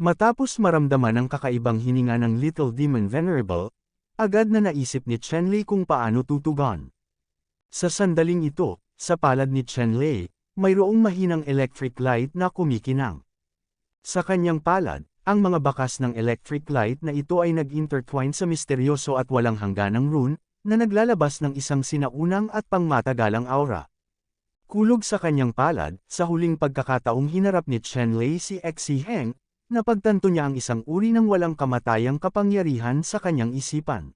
Matapos maramdaman ang kakaibang hininga ng Little Demon Venerable, agad na naisip ni Chenlei kung paano tutugon. Sa sandaling ito, sa palad ni Chenlei, mayroong mahinang electric light na kumikinang. Sa kanyang palad, ang mga bakas ng electric light na ito ay nag-intertwine sa misteryoso at walang hangganang rune, na naglalabas ng isang sinaunang at pangmatagalang aura. Kulog sa kanyang palad, sa huling pagkakataong hinarap ni Chenlei si Exiheng, napagtanto niya ang isang uri ng walang kamatayang kapangyarihan sa kanyang isipan.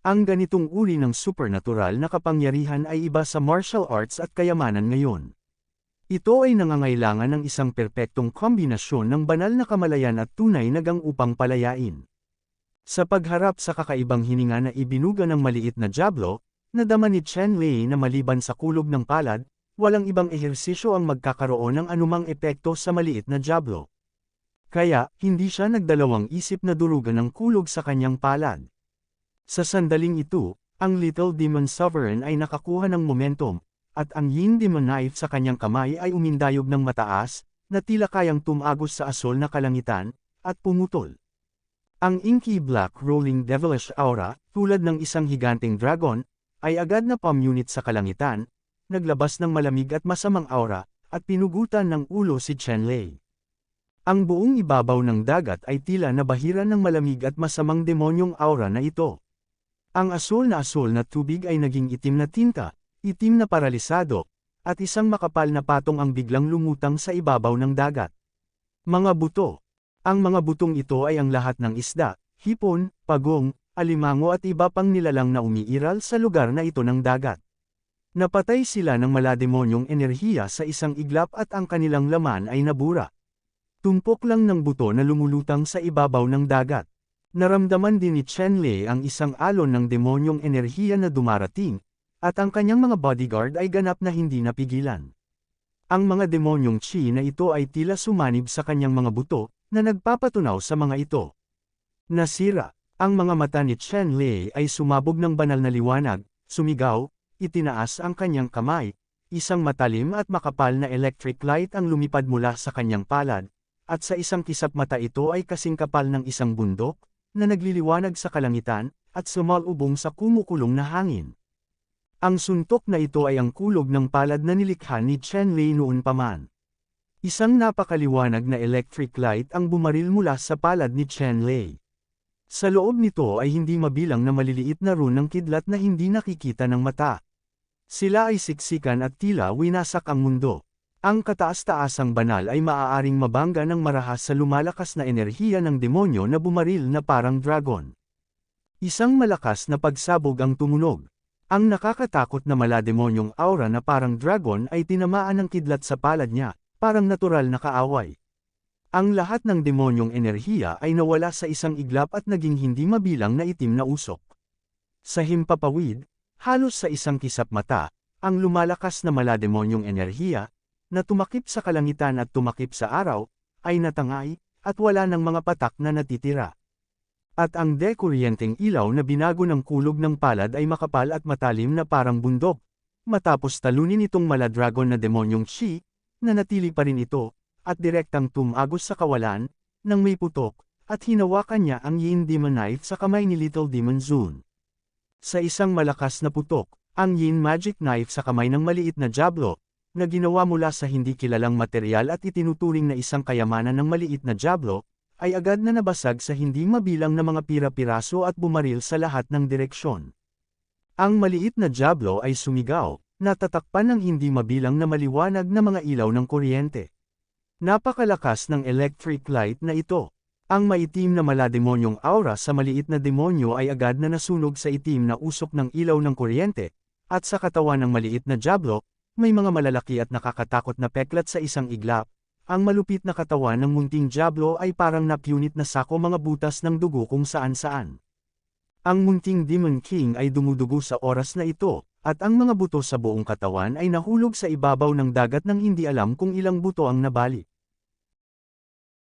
Ang ganitong uri ng supernatural na kapangyarihan ay iba sa martial arts at kayamanan ngayon. Ito ay nangangailangan ng isang perpektong kombinasyon ng banal na kamalayan at tunay na gang upang palayain. Sa pagharap sa kakaibang hininga na ibinuga ng maliit na diablo, nadama ni Chenlei na maliban sa kulog ng palad, walang ibang ehersisyo ang magkakaroon ng anumang epekto sa maliit na diablo. Kaya, hindi siya nagdalawang isip na durugan ng kulog sa kanyang palad. Sa sandaling ito, ang Little Demon Sovereign ay nakakuha ng momentum, at ang Yin Demon Knife sa kanyang kamay ay umindayog ng mataas, na tila kayang tumagos sa asol na kalangitan, at pumutol. Ang inky black rolling devilish aura, tulad ng isang higanteng dragon, ay agad na pamunit sa kalangitan, naglabas ng malamig at masamang aura, at pinugutan ng ulo si Chenlei. Ang buong ibabaw ng dagat ay tila nabahiran ng malamig at masamang demonyong aura na ito. Ang asol na tubig ay naging itim na tinta, itim na paralisado, at isang makapal na patong ang biglang lumutang sa ibabaw ng dagat. Mga buto. Ang mga butong ito ay ang lahat ng isda, hipon, pagong, alimango at iba pang nilalang na umiiral sa lugar na ito ng dagat. Napatay sila ng malademonyong enerhiya sa isang iglap at ang kanilang laman ay nabura. Tumpok lang ng buto na lumulutang sa ibabaw ng dagat. Naramdaman din ni Chenlei ang isang alon ng demonyong enerhiya na dumarating, at ang kanyang mga bodyguard ay ganap na hindi napigilan. Ang mga demonyong chi na ito ay tila sumanib sa kanyang mga buto, na nagpapatunaw sa mga ito. Nasira, ang mga mata ni Chenlei ay sumabog ng banal na liwanag, sumigaw, itinaas ang kanyang kamay, isang matalim at makapal na electric light ang lumipad mula sa kanyang palad, at sa isang kisap mata ito ay kasing kapal ng isang bundok, na nagliliwanag sa kalangitan, at sumalubong sa kumukulong na hangin. Ang suntok na ito ay ang kulog ng palad na nilikha ni Chenlei noon pa man. Isang napakaliwanag na electric light ang bumaril mula sa palad ni Chenlei. Sa loob nito ay hindi mabilang na maliliit na rune ng kidlat na hindi nakikita ng mata. Sila ay siksikan at tila winasak ang mundo. Ang kataas-taasang banal ay maaaring mabangga ng marahas sa lumalakas na enerhiya ng demonyo na bumaril na parang dragon. Isang malakas na pagsabog ang tumunog. Ang nakakatakot na malademonyong aura na parang dragon ay tinamaan ng kidlat sa palad niya, parang natural na kaaway. Ang lahat ng demonyong enerhiya ay nawala sa isang iglap at naging hindi mabilang na itim na usok. Sa himpapawid, halos sa isang kisap mata, ang lumalakas na malademonyong enerhiya, na tumakip sa kalangitan at tumakip sa araw, ay natangay, at wala ng mga patak na natitira. At ang dekuryenteng ilaw na binago ng kulog ng palad ay makapal at matalim na parang bundok. Matapos talunin itong mala-dragon na demonyong Chi, nanatili pa rin ito, at direktang tumagos sa kawalan, nang may putok, at hinawakan niya ang Yin Demon Knife sa kamay ni Little Demon Zun. Sa isang malakas na putok, ang Yin Magic Knife sa kamay ng maliit na Diablo, na ginawa mula sa hindi kilalang materyal at itinuturing na isang kayamanan ng maliit na Diablo, ay agad na nabasag sa hindi mabilang na mga pira-piraso at bumaril sa lahat ng direksyon. Ang maliit na Diablo ay sumigaw, natatakpan ng hindi mabilang na maliwanag na mga ilaw ng kuryente. Napakalakas ng electric light na ito. Ang maitim na malademonyong aura sa maliit na demonyo ay agad na nasunog sa itim na usok ng ilaw ng kuryente, at sa katawan ng maliit na Diablo, may mga malalaki at nakakatakot na peklat sa isang iglap. Ang malupit na katawan ng munting Diablo ay parang napunit na sako mga butas ng dugo kung saan-saan. Ang munting Demon King ay dumudugo sa oras na ito, at ang mga buto sa buong katawan ay nahulog sa ibabaw ng dagat nang hindi alam kung ilang buto ang nabali.